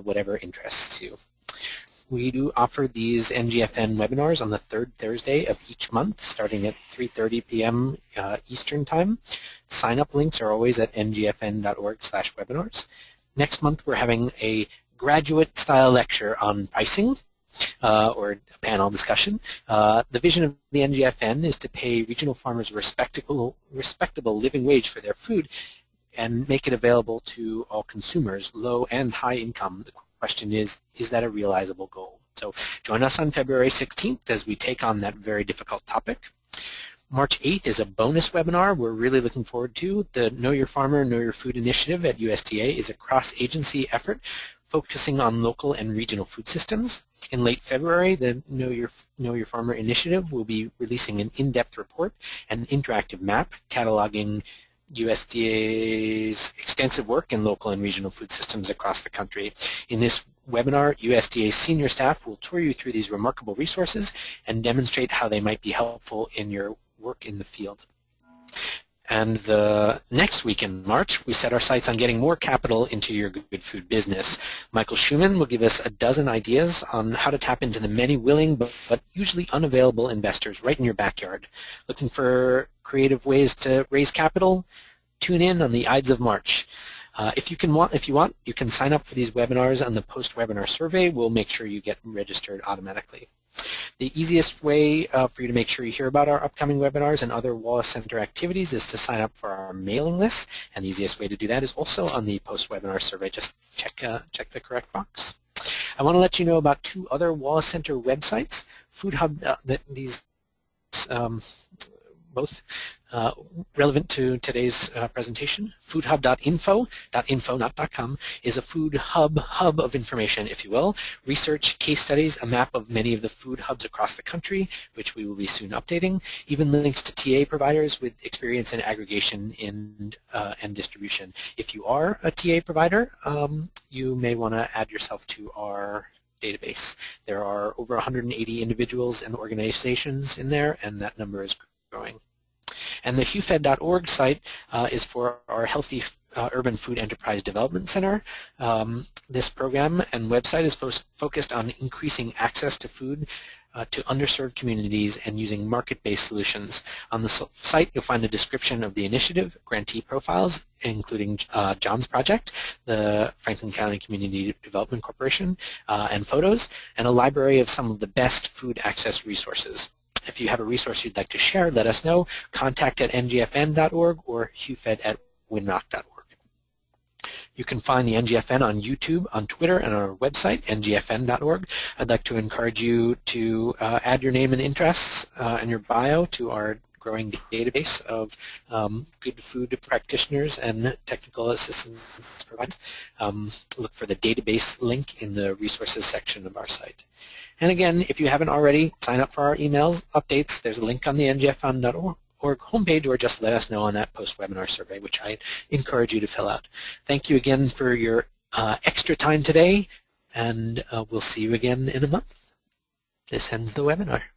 whatever interests you. We do offer these NGFN webinars on the 3rd Thursday of each month, starting at 3:30 p.m. Eastern Time. Sign-up links are always at ngfn.org/webinars. Next month, we're having a graduate-style lecture on pricing, or a panel discussion. The vision of the NGFN is to pay regional farmers a respectable living wage for their food and make it available to all consumers, low and high income. The question is that a realizable goal? So join us on February 16th as we take on that very difficult topic. March 8th is a bonus webinar we're really looking forward to. The Know Your Farmer, Know Your Food initiative at USDA is a cross-agency effort focusing on local and regional food systems. In late February, the Know Your Farmer initiative will be releasing an in-depth report and interactive map cataloging USDA's extensive work in local and regional food systems across the country. In this webinar, USDA's senior staff will tour you through these remarkable resources and demonstrate how they might be helpful in your work in the field. And the next week in March, we set our sights on getting more capital into your good food business. Michael Schumann will give us a dozen ideas on how to tap into the many willing but usually unavailable investors right in your backyard. Looking for creative ways to raise capital? Tune in on the Ides of March. If you want, you can sign up for these webinars on the post-webinar survey. We'll make sure you get registered automatically. The easiest way for you to make sure you hear about our upcoming webinars and other Wallace Center activities is to sign up for our mailing list, and the easiest way to do that is also on the post-webinar survey. Just check the correct box. I want to let you know about 2 other Wallace Center websites. Food Hub, these both relevant to today's presentation. Foodhub.info, not .com, is a food hub of information, if you will. Research, case studies, a map of many of the food hubs across the country, which we will be soon updating, even links to TA providers with experience in aggregation and distribution. If you are a TA provider, you may want to add yourself to our database. There are over 180 individuals and organizations in there, and that number is growing. And the HuFed.org site is for our Healthy Urban Food Enterprise Development Center. This program and website is focused on increasing access to food to underserved communities and using market-based solutions. On the site, you'll find a description of the initiative, grantee profiles, including John's project, the Franklin County Community Development Corporation, and photos, and a library of some of the best food access resources. If you have a resource you'd like to share, let us know. Contact at ngfn.org or hufed@winrock.org. You can find the NGFN on YouTube, on Twitter, and on our website, ngfn.org. I'd like to encourage you to add your name and interests and your bio to our growing database of good food practitioners and technical assistance providers. Look for the database link in the resources section of our site. And again, if you haven't already, sign up for our emails, updates. There's a link on the ngfn.org homepage, or just let us know on that post-webinar survey, which I encourage you to fill out. Thank you again for your extra time today, and we'll see you again in a month. This ends the webinar.